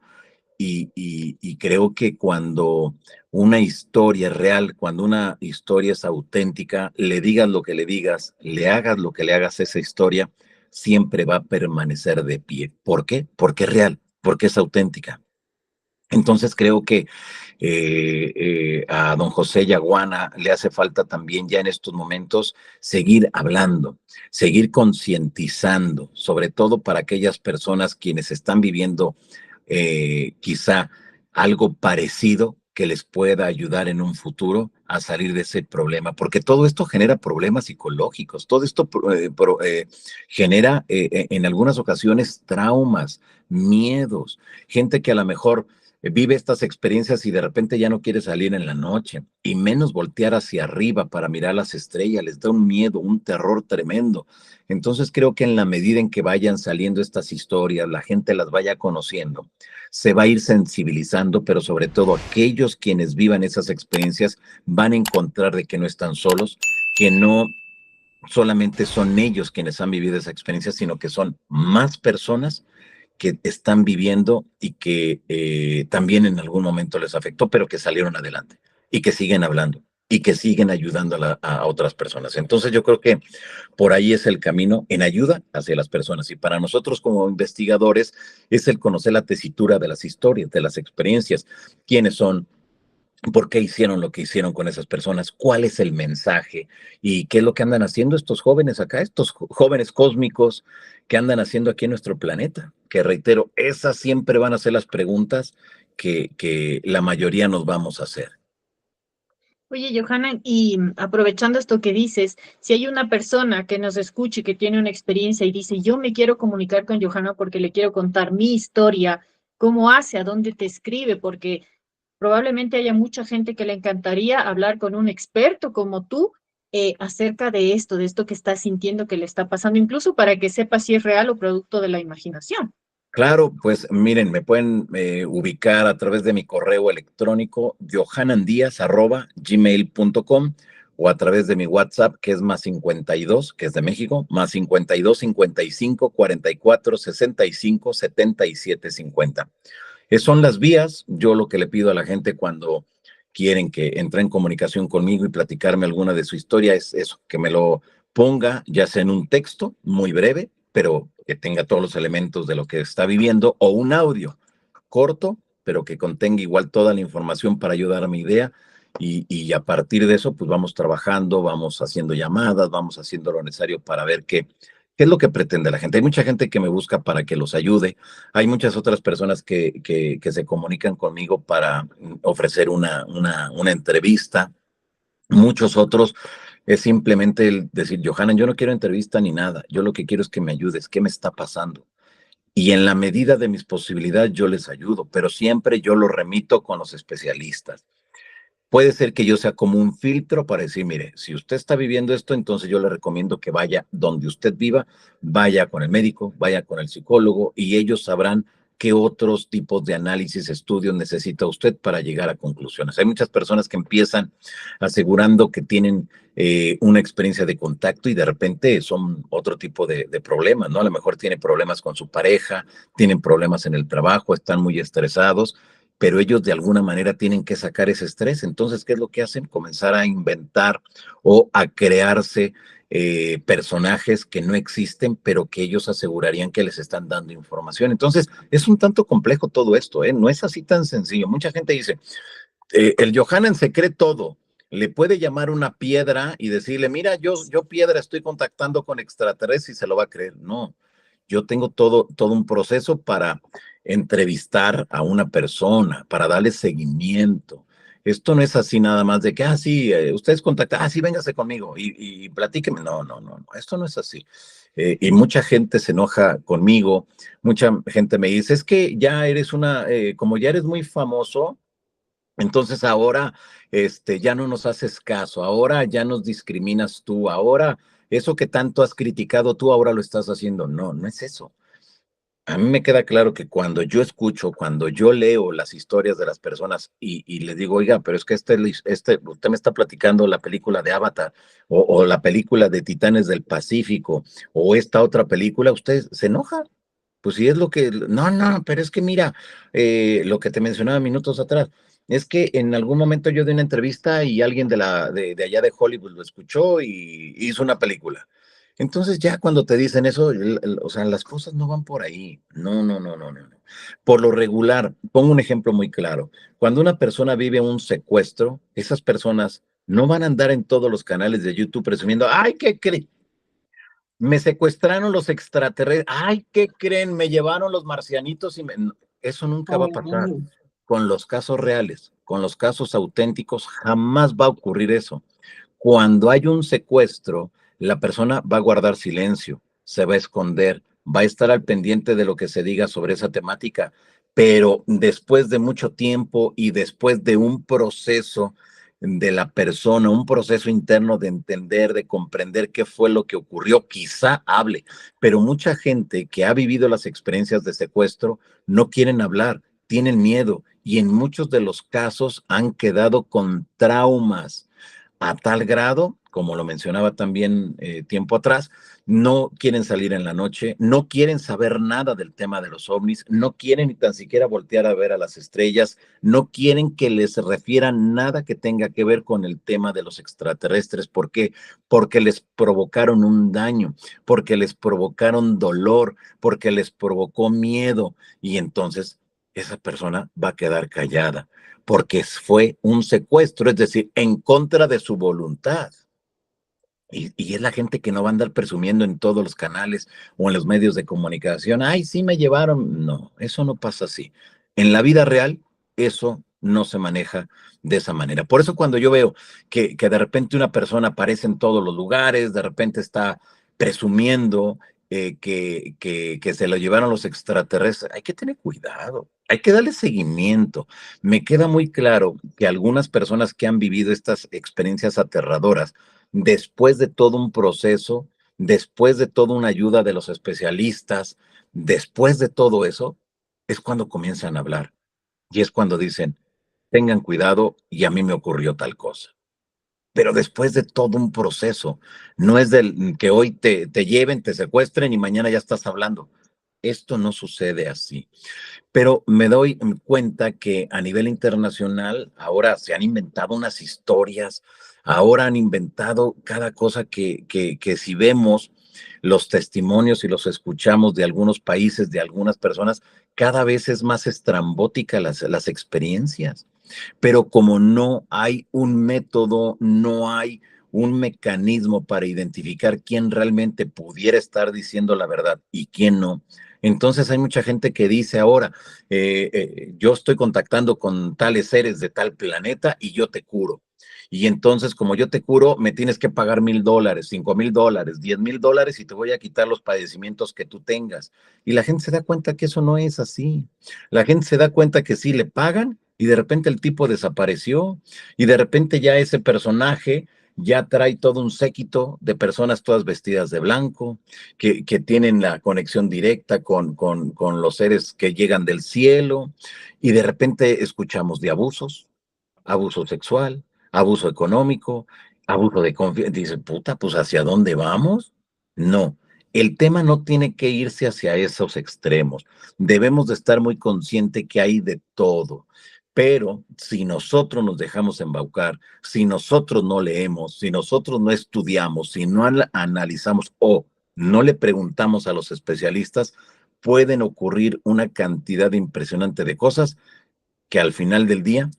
y creo que cuando una historia es real, cuando una historia es auténtica, le digas lo que le digas, le hagas lo que le hagas a esa historia, siempre va a permanecer de pie. ¿Por qué? Porque es real, porque es auténtica. Entonces creo que a don José Yaguana le hace falta también ya en estos momentos seguir hablando, seguir concientizando, sobre todo para aquellas personas quienes están viviendo quizá algo parecido que les pueda ayudar en un futuro a salir de ese problema, porque todo esto genera problemas psicológicos, todo esto genera en algunas ocasiones traumas, miedos, gente que a lo mejor vive estas experiencias y de repente ya no quiere salir en la noche, y menos voltear hacia arriba para mirar las estrellas, les da un miedo, un terror tremendo. Entonces creo que en la medida en que vayan saliendo estas historias, la gente las vaya conociendo, se va a ir sensibilizando, pero sobre todo aquellos quienes vivan esas experiencias van a encontrar de que no están solos, que no solamente son ellos quienes han vivido esa experiencia, sino que son más personas que están viviendo y que también en algún momento les afectó, pero que salieron adelante y que siguen hablando y que siguen ayudando a otras personas. Entonces yo creo que por ahí es el camino en ayuda hacia las personas. Y para nosotros como investigadores es el conocer la tesitura de las historias, de las experiencias, quiénes son, por qué hicieron lo que hicieron con esas personas, cuál es el mensaje y qué es lo que andan haciendo estos jóvenes acá, estos jóvenes cósmicos que andan haciendo aquí en nuestro planeta. Que reitero, esas siempre van a ser las preguntas que la mayoría nos vamos a hacer. Oye, Johanna, y aprovechando esto que dices, si hay una persona que nos escuche y que tiene una experiencia y dice, yo me quiero comunicar con Johanna porque le quiero contar mi historia, ¿cómo hace? ¿A dónde te escribe? Porque probablemente haya mucha gente que le encantaría hablar con un experto como tú acerca de esto que está sintiendo que le está pasando, incluso para que sepa si es real o producto de la imaginación. Claro, pues miren, me pueden ubicar a través de mi correo electrónico johanandias@gmail.com o a través de mi WhatsApp que es +52, que es de México, +52 55 44 65 77 50. Son las vías. Yo lo que le pido a la gente cuando quieren que entre en comunicación conmigo y platicarme alguna de su historia es eso, que me lo ponga ya sea en un texto muy breve, pero que tenga todos los elementos de lo que está viviendo, o un audio corto, pero que contenga igual toda la información para ayudar a mi idea. Y a partir de eso, pues vamos trabajando, vamos haciendo llamadas, vamos haciendo lo necesario para ver qué es lo que pretende la gente. Hay mucha gente que me busca para que los ayude. Hay muchas otras personas que se comunican conmigo para ofrecer una entrevista. Muchos otros es simplemente el decir, Johanna, yo no quiero entrevista ni nada. Yo lo que quiero es que me ayudes. ¿Qué me está pasando? Y en la medida de mis posibilidades yo les ayudo, pero siempre yo lo remito con los especialistas. Puede ser que yo sea como un filtro para decir, mire, si usted está viviendo esto, entonces yo le recomiendo que vaya donde usted viva, vaya con el médico, vaya con el psicólogo y ellos sabrán qué otros tipos de análisis, estudios necesita usted para llegar a conclusiones. Hay muchas personas que empiezan asegurando que tienen una experiencia de contacto y de repente son otro tipo de problemas, ¿no? A lo mejor tienen problemas con su pareja, tienen problemas en el trabajo, están muy estresados, pero ellos de alguna manera tienen que sacar ese estrés. Entonces, ¿qué es lo que hacen? Comenzar a inventar o a crearse personajes que no existen, pero que ellos asegurarían que les están dando información. Entonces, es un tanto complejo todo esto, ¿eh? No es así tan sencillo. Mucha gente dice, el Johanan se cree todo. Le puede llamar una piedra y decirle, mira, yo piedra estoy contactando con extraterrestres y se lo va a creer. No, yo tengo todo un proceso para entrevistar a una persona, para darle seguimiento. Esto no es así nada más de que, sí, ustedes contactan, sí, véngase conmigo y platíqueme. No, no, no, no, esto no es así. Y mucha gente se enoja conmigo, mucha gente me dice, es que ya eres como ya eres muy famoso, entonces ahora ya no nos haces caso, ahora ya nos discriminas tú, ahora eso que tanto has criticado tú, ahora lo estás haciendo. No, no es eso. A mí me queda claro que cuando yo escucho, cuando yo leo las historias de las personas y les digo, oiga, pero es que usted me está platicando la película de Avatar o la película de Titanes del Pacífico o esta otra película, usted se enoja. Pues sí es lo que, no, no, pero es que mira, lo que te mencionaba minutos atrás, es que en algún momento yo di una entrevista y alguien de allá de Hollywood lo escuchó y hizo una película. Entonces ya cuando te dicen eso, o sea, las cosas no van por ahí. No, no, no, no, no, no. Por lo regular, pongo un ejemplo muy claro. Cuando una persona vive un secuestro, esas personas no van a andar en todos los canales de YouTube presumiendo, ay, ¿qué creen? Me secuestraron los extraterrestres. Ay, ¿qué creen? Me llevaron los marcianitos y eso nunca va a pasar con los casos reales. con los casos auténticos, jamás va a ocurrir eso. Cuando hay un secuestro, la persona va a guardar silencio, se va a esconder, va a estar al pendiente de lo que se diga sobre esa temática, pero después de mucho tiempo y después de un proceso de la persona, un proceso interno de entender, de comprender qué fue lo que ocurrió, quizá hable, pero mucha gente que ha vivido las experiencias de secuestro no quieren hablar, tienen miedo y en muchos de los casos han quedado con traumas a tal grado, como lo mencionaba también tiempo atrás, no quieren salir en la noche, no quieren saber nada del tema de los ovnis, no quieren ni tan siquiera voltear a ver a las estrellas, no quieren que les refieran nada que tenga que ver con el tema de los extraterrestres. ¿Por qué? Porque les provocaron un daño, porque les provocaron dolor, porque les provocó miedo y entonces esa persona va a quedar callada porque fue un secuestro, es decir, en contra de su voluntad. Y es la gente que no va a andar presumiendo en todos los canales o en los medios de comunicación, ay, sí me llevaron. No, eso no pasa así. En la vida real, eso no se maneja de esa manera. Por eso cuando yo veo que de repente una persona aparece en todos los lugares, de repente está presumiendo que se lo llevaron los extraterrestres, hay que tener cuidado, hay que darle seguimiento. Me queda muy claro que algunas personas que han vivido estas experiencias aterradoras, después de todo un proceso, después de toda una ayuda de los especialistas, después de todo eso, es cuando comienzan a hablar y es cuando dicen, tengan cuidado y a mí me ocurrió tal cosa. Pero después de todo un proceso, no es del que hoy te lleven, te secuestren y mañana ya estás hablando. Esto no sucede así. Pero me doy cuenta que a nivel internacional ahora se han inventado unas historias, ahora han inventado cada cosa que si vemos los testimonios y los escuchamos de algunos países, de algunas personas, cada vez es más estrambótica las experiencias. Pero como no hay un método, no hay un mecanismo para identificar quién realmente pudiera estar diciendo la verdad y quién no, entonces hay mucha gente que dice ahora, yo estoy contactando con tales seres de tal planeta y yo te curo. Y entonces, como yo te curo, me tienes que pagar $1,000, $5,000, $10,000 y te voy a quitar los padecimientos que tú tengas. Y la gente se da cuenta que eso no es así. La gente se da cuenta que sí le pagan y de repente el tipo desapareció y de repente ya ese personaje ya trae todo un séquito de personas todas vestidas de blanco, que tienen la conexión directa con los seres que llegan del cielo, y de repente escuchamos de abusos, abuso sexual, abuso económico, abuso de confianza. Dice, puta, pues ¿hacia dónde vamos? No, el tema no tiene que irse hacia esos extremos. Debemos de estar muy consciente que hay de todo. Pero si nosotros nos dejamos embaucar, si nosotros no leemos, si nosotros no estudiamos, si no analizamos o no le preguntamos a los especialistas, pueden ocurrir una cantidad impresionante de cosas que al final del día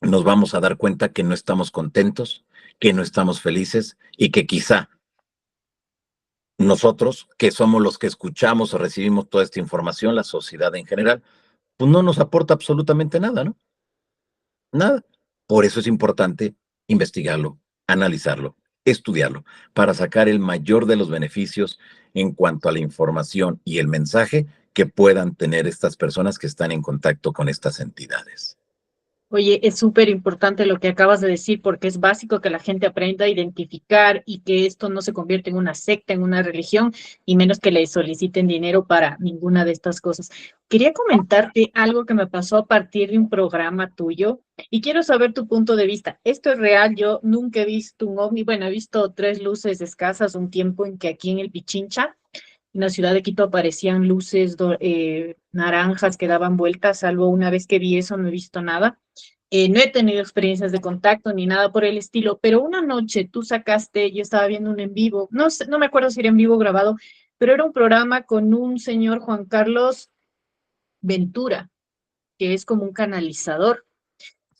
nos vamos a dar cuenta que no estamos contentos, que no estamos felices y que quizá nosotros, que somos los que escuchamos o recibimos toda esta información, la sociedad en general, pues no nos aporta absolutamente nada, ¿no? Nada. Por eso es importante investigarlo, analizarlo, estudiarlo, para sacar el mayor de los beneficios en cuanto a la información y el mensaje que puedan tener estas personas que están en contacto con estas entidades. Oye, es súper importante lo que acabas de decir porque es básico que la gente aprenda a identificar y que esto no se convierta en una secta, en una religión, y menos que le soliciten dinero para ninguna de estas cosas. Quería comentarte algo que me pasó a partir de un programa tuyo y quiero saber tu punto de vista. ¿Esto es real? Yo nunca he visto un ovni. Bueno, he visto tres luces escasas un tiempo en que aquí en el Pichincha, en la ciudad de Quito, aparecían luces naranjas que daban vueltas, salvo una vez que vi eso, no he visto nada. No he tenido experiencias de contacto ni nada por el estilo, pero una noche tú sacaste, yo estaba viendo un en vivo, no sé, no me acuerdo si era en vivo o grabado, pero era un programa con un señor Juan Carlos Ventura, que es como un canalizador.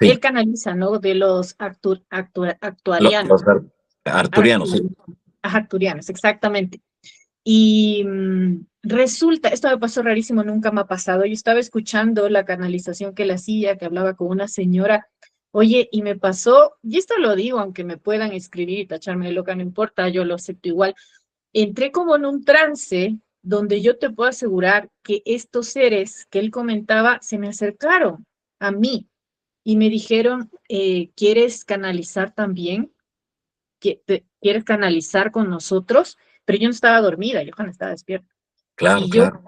Sí, Él canaliza, ¿no? De los los actuarianos, arturianos, sí. actuarianos, exactamente. Y resulta, esto me pasó rarísimo, nunca me ha pasado. Yo estaba escuchando la canalización que él hacía, que hablaba con una señora. Oye, y me pasó, y esto lo digo, aunque me puedan escribir y tacharme de loca, no importa, yo lo acepto igual. Entré como en un trance donde yo te puedo asegurar que estos seres que él comentaba se me acercaron a mí y me dijeron, ¿quieres canalizar también? ¿Quieres canalizar con nosotros? Pero yo no estaba dormida, yo cuando estaba despierta. Claro, Y yo claro.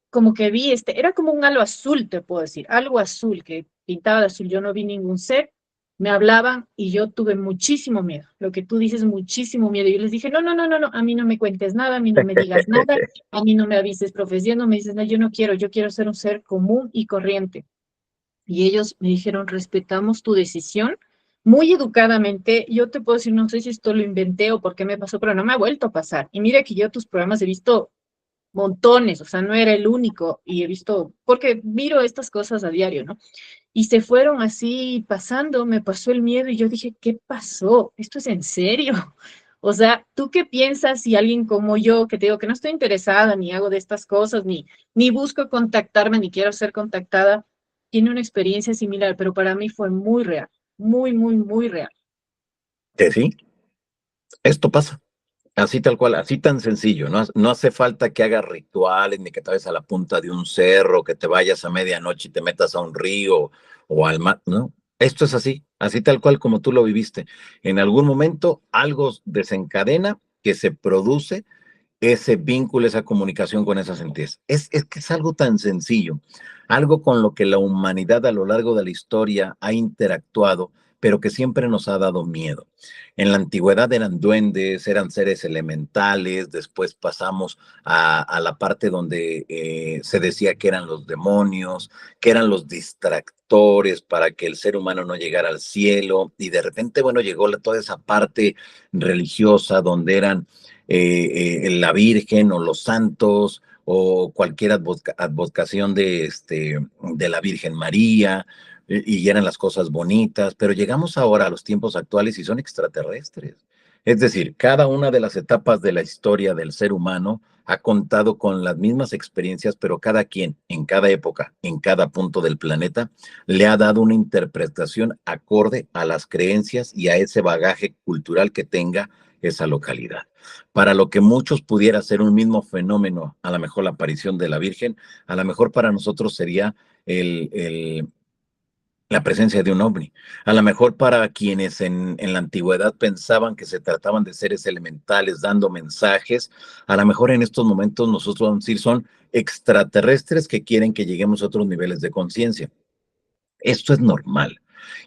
como que vi era como un halo azul, te puedo decir, algo azul que pintaba de azul. Yo no vi ningún ser, me hablaban y yo tuve muchísimo miedo. Lo que tú dices, muchísimo miedo. Y yo les dije, no, no, no, no, no, a mí no me cuentes nada, a mí no me digas nada, a mí no me avises profesión, no me dices nada, yo quiero ser un ser común y corriente. Y ellos me dijeron, respetamos tu decisión. Muy educadamente, yo te puedo decir, no sé si esto lo inventé o por qué me pasó, pero no me ha vuelto a pasar. Y mira que yo tus programas he visto montones, o sea, no era el único, y he visto, porque miro estas cosas a diario, ¿no? Y se fueron así pasando, me pasó el miedo y yo dije, ¿qué pasó? ¿Esto es en serio? O sea, ¿tú qué piensas si alguien como yo, que te digo que no estoy interesada, ni hago de estas cosas, ni busco contactarme, ni quiero ser contactada, tiene una experiencia similar, pero para mí fue muy real, muy, muy, muy real. Que sí, esto pasa. Así tal cual, así tan sencillo, no, no hace falta que hagas rituales, ni que te vayas a la punta de un cerro, que te vayas a medianoche y te metas a un río o al mar, ¿no? Esto es así, así tal cual como tú lo viviste. En algún momento algo desencadena que se produce ese vínculo, esa comunicación con esas entidades. Es que es algo tan sencillo, algo con lo que la humanidad a lo largo de la historia ha interactuado, pero que siempre nos ha dado miedo. En la antigüedad eran duendes, eran seres elementales, después pasamos a la parte donde se decía que eran los demonios, que eran los distractores para que el ser humano no llegara al cielo, y de repente, bueno, llegó toda esa parte religiosa donde eran la Virgen o los santos o cualquier advocación de la Virgen María, y eran las cosas bonitas, pero llegamos ahora a los tiempos actuales y son extraterrestres. Es decir, cada una de las etapas de la historia del ser humano ha contado con las mismas experiencias, pero cada quien, en cada época, en cada punto del planeta, le ha dado una interpretación acorde a las creencias y a ese bagaje cultural que tenga esa localidad. Para lo que muchos pudiera ser un mismo fenómeno, a lo mejor la aparición de la Virgen, a lo mejor para nosotros sería el, el la presencia de un ovni. A lo mejor para quienes en la antigüedad pensaban que se trataban de seres elementales dando mensajes, a lo mejor en estos momentos nosotros vamos a decir son extraterrestres que quieren que lleguemos a otros niveles de conciencia. Esto es normal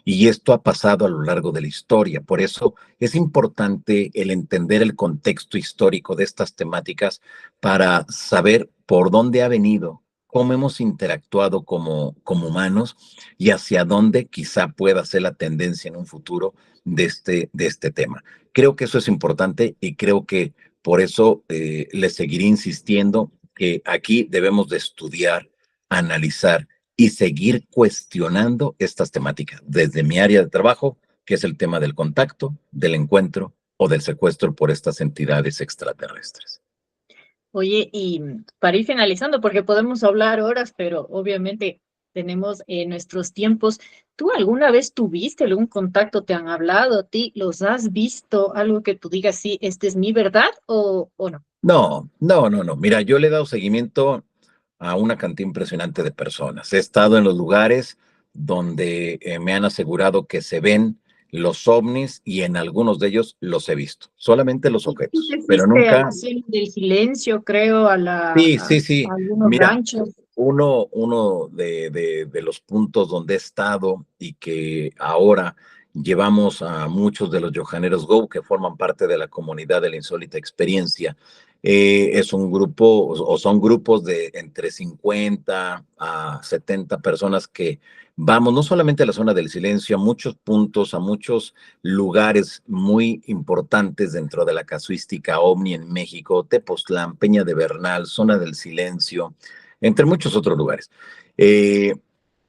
y esto ha pasado a lo largo de la historia. Por eso es importante el entender el contexto histórico de estas temáticas para saber por dónde ha venido, cómo hemos interactuado como humanos y hacia dónde quizá pueda ser la tendencia en un futuro de este tema. Creo que eso es importante y creo que por eso le seguiré insistiendo que aquí debemos de estudiar, analizar y seguir cuestionando estas temáticas desde mi área de trabajo, que es el tema del contacto, del encuentro o del secuestro por estas entidades extraterrestres. Oye, y para ir finalizando, porque podemos hablar horas, pero obviamente tenemos nuestros tiempos. ¿Tú alguna vez tuviste algún contacto? ¿Te han hablado a ti? ¿Los has visto? Algo que tú digas, sí, esta es mi verdad o no. No, no, no, no. Mira, yo le he dado seguimiento a una cantidad impresionante de personas. He estado en los lugares donde me han asegurado que se ven los ovnis y en algunos de ellos los he visto. Solamente los Y tú objetos, te pero fuiste a la nunca. selva del silencio, creo, Sí, a sí, sí. algunos Mira, ranchos. uno de los puntos donde he estado y que ahora llevamos a muchos de los Johaneros Go que forman parte de la comunidad de la insólita experiencia, es un grupo o son grupos de entre 50 a 70 personas que vamos no solamente a la zona del silencio, a muchos puntos, a muchos lugares muy importantes dentro de la casuística OVNI en México, Tepoztlán, Peña de Bernal, Zona del Silencio, entre muchos otros lugares. Eh,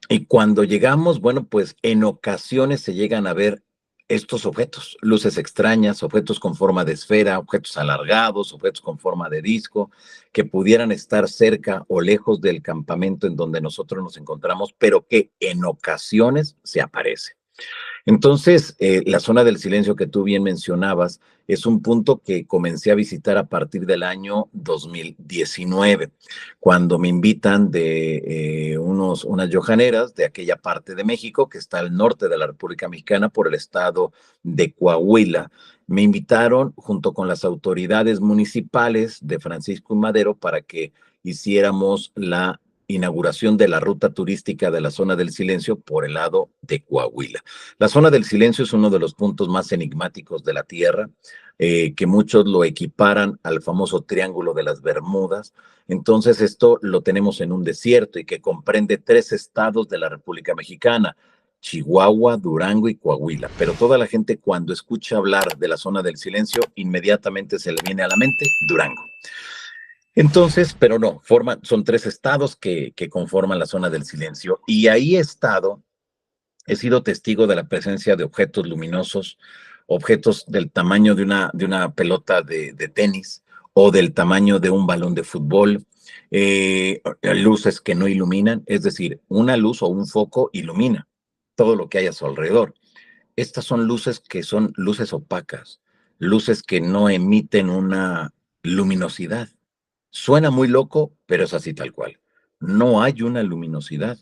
y cuando llegamos, bueno, pues en ocasiones se llegan a ver estos objetos, luces extrañas, objetos con forma de esfera, objetos alargados, objetos con forma de disco, que pudieran estar cerca o lejos del campamento en donde nosotros nos encontramos, pero que en ocasiones se aparecen. Entonces, la zona del silencio que tú bien mencionabas es un punto que comencé a visitar a partir del año 2019, cuando me invitan de unas yojaneras de aquella parte de México que está al norte de la República Mexicana por el estado de Coahuila. Me invitaron junto con las autoridades municipales de Francisco y Madero para que hiciéramos la inauguración de la ruta turística de la zona del silencio por el lado de Coahuila. La zona del silencio es uno de los puntos más enigmáticos de la Tierra, que muchos lo equiparan al famoso Triángulo de las Bermudas. Entonces esto lo tenemos en un desierto y que comprende 3 estados de la República Mexicana: Chihuahua, Durango y Coahuila. Pero toda la gente cuando escucha hablar de la zona del silencio, inmediatamente se le viene a la mente Durango. Entonces, pero no, son 3 estados que conforman la zona del silencio. Y ahí he sido testigo de la presencia de objetos luminosos, objetos del tamaño de una pelota de tenis o del tamaño de un balón de fútbol, luces que no iluminan, es decir, una luz o un foco ilumina todo lo que hay a su alrededor. Estas son luces que son luces opacas, luces que no emiten una luminosidad. Suena muy loco, pero es así tal cual. No hay una luminosidad.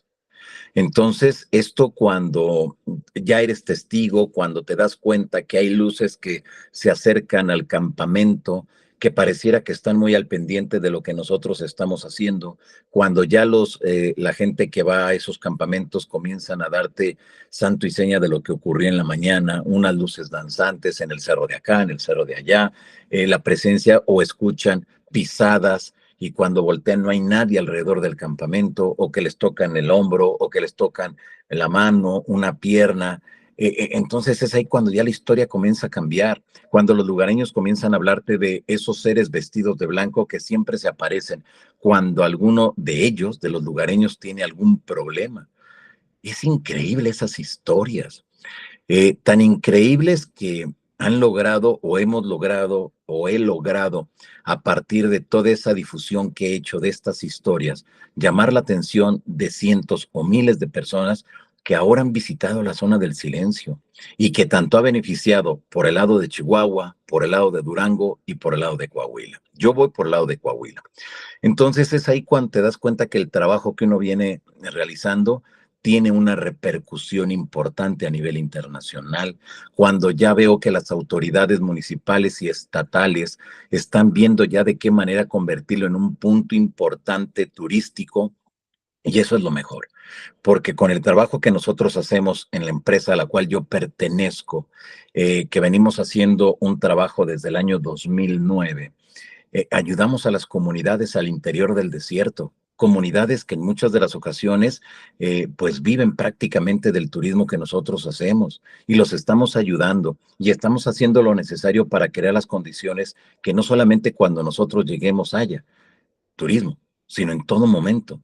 Entonces, esto cuando ya eres testigo, cuando te das cuenta que hay luces que se acercan al campamento, que pareciera que están muy al pendiente de lo que nosotros estamos haciendo, cuando ya la gente que va a esos campamentos comienzan a darte santo y seña de lo que ocurrió en la mañana, unas luces danzantes en el cerro de acá, en el cerro de allá, la presencia o escuchan pisadas, y cuando voltean no hay nadie alrededor del campamento, o que les tocan el hombro, o que les tocan la mano, una pierna. Entonces es ahí cuando ya la historia comienza a cambiar, cuando los lugareños comienzan a hablarte de esos seres vestidos de blanco que siempre se aparecen cuando alguno de ellos, de los lugareños, tiene algún problema. Es increíble esas historias, tan increíbles que han logrado o hemos logrado o he logrado a partir de toda esa difusión que he hecho de estas historias, llamar la atención de cientos o miles de personas que ahora han visitado la zona del silencio y que tanto ha beneficiado por el lado de Chihuahua, por el lado de Durango y por el lado de Coahuila. Yo voy por el lado de Coahuila. Entonces es ahí cuando te das cuenta que el trabajo que uno viene realizando tiene una repercusión importante a nivel internacional, cuando ya veo que las autoridades municipales y estatales están viendo ya de qué manera convertirlo en un punto importante turístico, y eso es lo mejor, porque con el trabajo que nosotros hacemos en la empresa a la cual yo pertenezco, que venimos haciendo un trabajo desde el año 2009, ayudamos a las comunidades al interior del desierto, comunidades que en muchas de las ocasiones pues viven prácticamente del turismo que nosotros hacemos y los estamos ayudando y estamos haciendo lo necesario para crear las condiciones que no solamente cuando nosotros lleguemos haya turismo, sino en todo momento.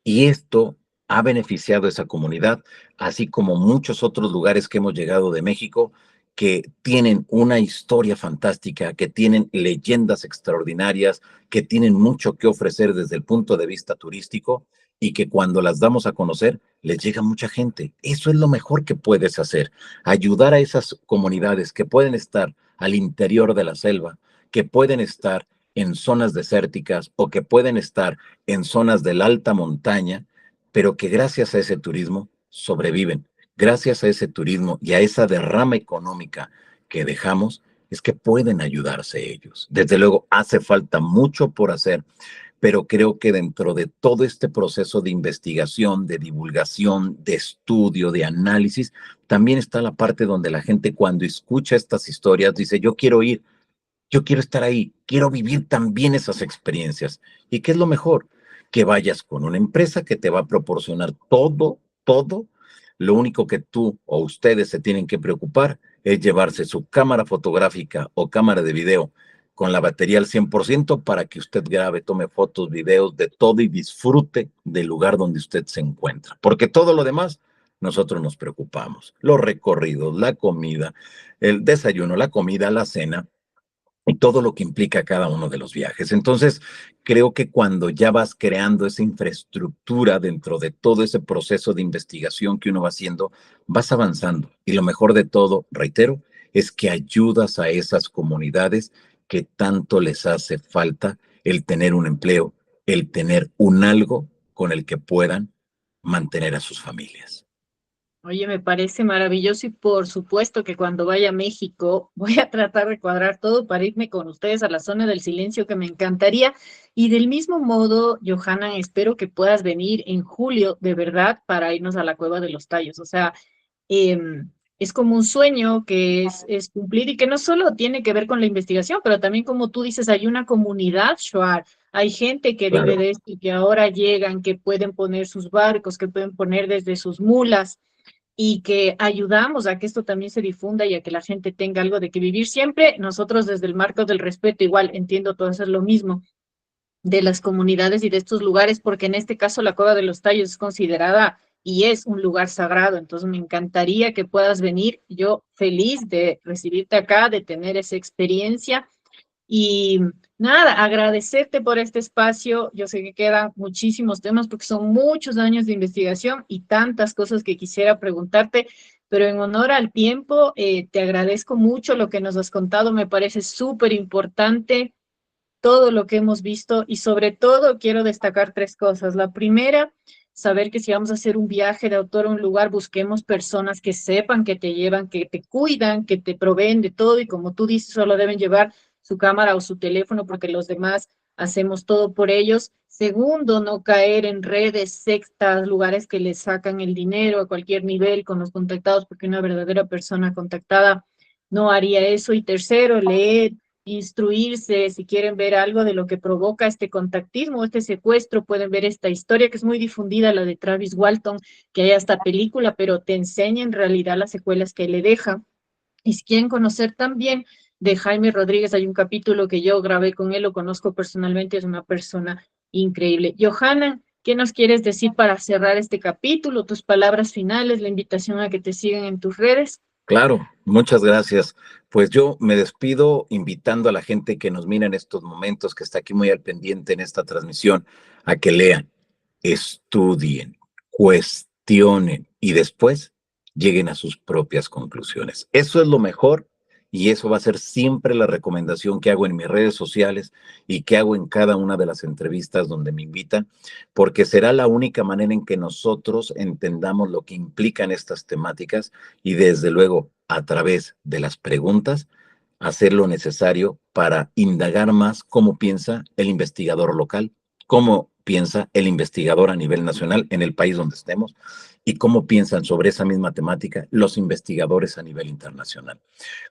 Y esto ha beneficiado a esa comunidad, así como muchos otros lugares que hemos llegado de México, que tienen una historia fantástica, que tienen leyendas extraordinarias, que tienen mucho que ofrecer desde el punto de vista turístico y que cuando las damos a conocer, les llega mucha gente. Eso es lo mejor que puedes hacer, ayudar a esas comunidades que pueden estar al interior de la selva, que pueden estar en zonas desérticas o que pueden estar en zonas de la alta montaña, pero que gracias a ese turismo sobreviven. Gracias a ese turismo y a esa derrama económica que dejamos, es que pueden ayudarse ellos. Desde luego, hace falta mucho por hacer, pero creo que dentro de todo este proceso de investigación, de divulgación, de estudio, de análisis, también está la parte donde la gente cuando escucha estas historias dice, yo quiero ir, yo quiero estar ahí, quiero vivir también esas experiencias. ¿Y qué es lo mejor? Que vayas con una empresa que te va a proporcionar todo. Lo único que tú o ustedes se tienen que preocupar es llevarse su cámara fotográfica o cámara de video con la batería al 100% para que usted grabe, tome fotos, videos de todo y disfrute del lugar donde usted se encuentra. Porque todo lo demás nosotros nos preocupamos. Los recorridos, la comida, el desayuno, la comida, la cena y todo lo que implica cada uno de los viajes. Entonces, creo que cuando ya vas creando esa infraestructura dentro de todo ese proceso de investigación que uno va haciendo, vas avanzando. Y lo mejor de todo, reitero, es que ayudas a esas comunidades que tanto les hace falta el tener un empleo, el tener un algo con el que puedan mantener a sus familias. Oye, me parece maravilloso y por supuesto que cuando vaya a México voy a tratar de cuadrar todo para irme con ustedes a la zona del silencio que me encantaría. Y del mismo modo, Johanna, espero que puedas venir en julio de verdad para irnos a la Cueva de los Tallos. O sea, es como un sueño que es cumplir y que no solo tiene que ver con la investigación, pero también como tú dices, hay una comunidad, Shuar. Hay gente que vive Claro. de esto y que ahora llegan, que pueden poner sus barcos, que pueden poner desde sus mulas y que ayudamos a que esto también se difunda y a que la gente tenga algo de que vivir siempre. Nosotros desde el marco del respeto, igual entiendo todo eso es lo mismo de las comunidades y de estos lugares, porque en este caso la Cueva de los Tallos es considerada y es un lugar sagrado. Entonces me encantaría que puedas venir. Yo feliz de recibirte acá, de tener esa experiencia y nada, agradecerte por este espacio. Yo sé que quedan muchísimos temas porque son muchos años de investigación y tantas cosas que quisiera preguntarte, pero en honor al tiempo, te agradezco mucho lo que nos has contado. Me parece súper importante todo lo que hemos visto y sobre todo quiero destacar tres cosas. La primera, saber que si vamos a hacer un viaje de autor a un lugar, busquemos personas que sepan, que te llevan, que te cuidan, que te proveen de todo y como tú dices, solo deben llevar su cámara o su teléfono porque los demás hacemos todo por ellos. Segundo, no caer en redes, sectas, lugares que les sacan el dinero a cualquier nivel con los contactados porque una verdadera persona contactada no haría eso. Y tercero, leer, instruirse, si quieren ver algo de lo que provoca este contactismo, este secuestro, pueden ver esta historia que es muy difundida, la de Travis Walton, que hay hasta película, pero te enseña en realidad las secuelas que le deja. Y si quieren conocer también de Jaime Rodríguez, hay un capítulo que yo grabé con él, lo conozco personalmente, es una persona increíble. Johanna, ¿qué nos quieres decir para cerrar este capítulo? Tus palabras finales, la invitación a que te sigan en tus redes. Claro, muchas gracias. Pues yo me despido invitando a la gente que nos mira en estos momentos, que está aquí muy al pendiente en esta transmisión, a que lean, estudien, cuestionen y después lleguen a sus propias conclusiones. Eso es lo mejor y eso va a ser siempre la recomendación que hago en mis redes sociales y que hago en cada una de las entrevistas donde me invitan, porque será la única manera en que nosotros entendamos lo que implican estas temáticas y desde luego a través de las preguntas hacer lo necesario para indagar más cómo piensa el investigador local, cómo piensa el investigador a nivel nacional en el país donde estemos y cómo piensan sobre esa misma temática los investigadores a nivel internacional.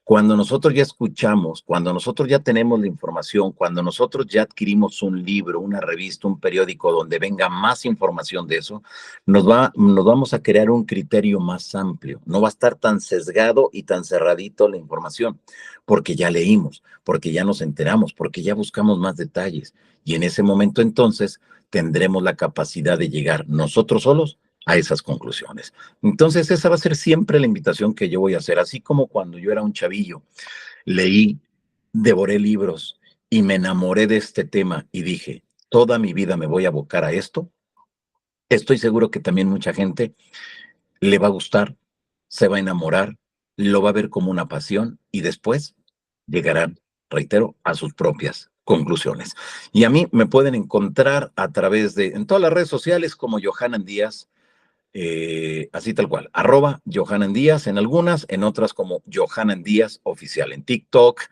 Cuando nosotros ya escuchamos, cuando nosotros ya tenemos la información, cuando nosotros ya adquirimos un libro, una revista, un periódico donde venga más información de eso, nos vamos a crear un criterio más amplio. No va a estar tan sesgado y tan cerradito la información, porque ya leímos, porque ya nos enteramos, porque ya buscamos más detalles. Y en ese momento entonces tendremos la capacidad de llegar nosotros solos a esas conclusiones. Entonces, esa va a ser siempre la invitación que yo voy a hacer, así como cuando yo era un chavillo, leí, devoré libros y me enamoré de este tema y dije, toda mi vida me voy a abocar a esto. Estoy seguro que también mucha gente le va a gustar, se va a enamorar, lo va a ver como una pasión y después llegarán, reitero, a sus propias conclusiones. Y a mí me pueden encontrar a través de, en todas las redes sociales como Johanan Díaz, así tal cual, @Johanan Díaz en algunas, en otras como Johanan Díaz Oficial, en TikTok,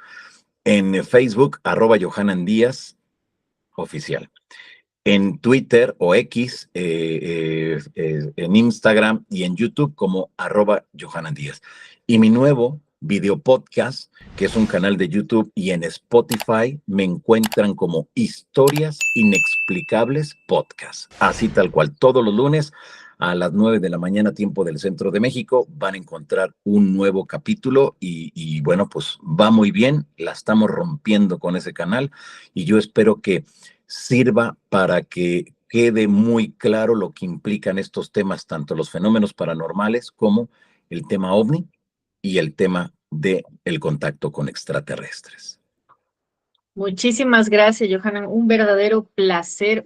en Facebook, @Johanan Díaz Oficial, en Twitter o X, en Instagram y en YouTube como @Johanan Díaz. Y mi nuevo video podcast, que es un canal de YouTube y en Spotify, me encuentran como Historias Inexplicables Podcast. Así tal cual, todos los lunes a las 9 de la mañana, tiempo del centro de México, van a encontrar un nuevo capítulo y bueno, pues va muy bien, la estamos rompiendo con ese canal y yo espero que sirva para que quede muy claro lo que implican estos temas, tanto los fenómenos paranormales como el tema ovni y el tema del contacto con extraterrestres. Muchísimas gracias, Johanan. Un verdadero placer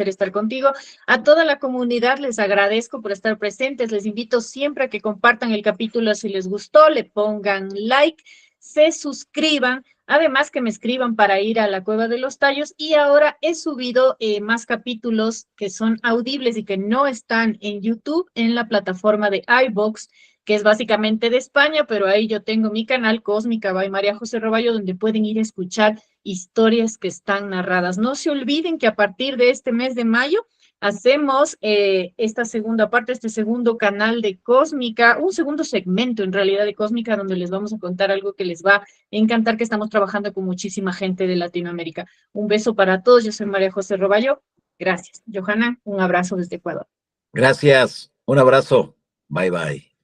estar contigo. A toda la comunidad les agradezco por estar presentes. Les invito siempre a que compartan el capítulo si les gustó, le pongan like, se suscriban. Además que me escriban para ir a la Cueva de los Tallos. Y ahora he subido más capítulos que son audibles y que no están en YouTube, en la plataforma de iVoox, que es básicamente de España, pero ahí yo tengo mi canal Cósmica by María José Roballo, donde pueden ir a escuchar historias que están narradas. No se olviden que a partir de este mes de mayo hacemos esta segunda parte, este segundo canal de Cósmica, un segundo segmento en realidad de Cósmica, donde les vamos a contar algo que les va a encantar, que estamos trabajando con muchísima gente de Latinoamérica. Un beso para todos, yo soy María José Roballo. Gracias. Johanna, un abrazo desde Ecuador. Gracias, un abrazo, bye bye.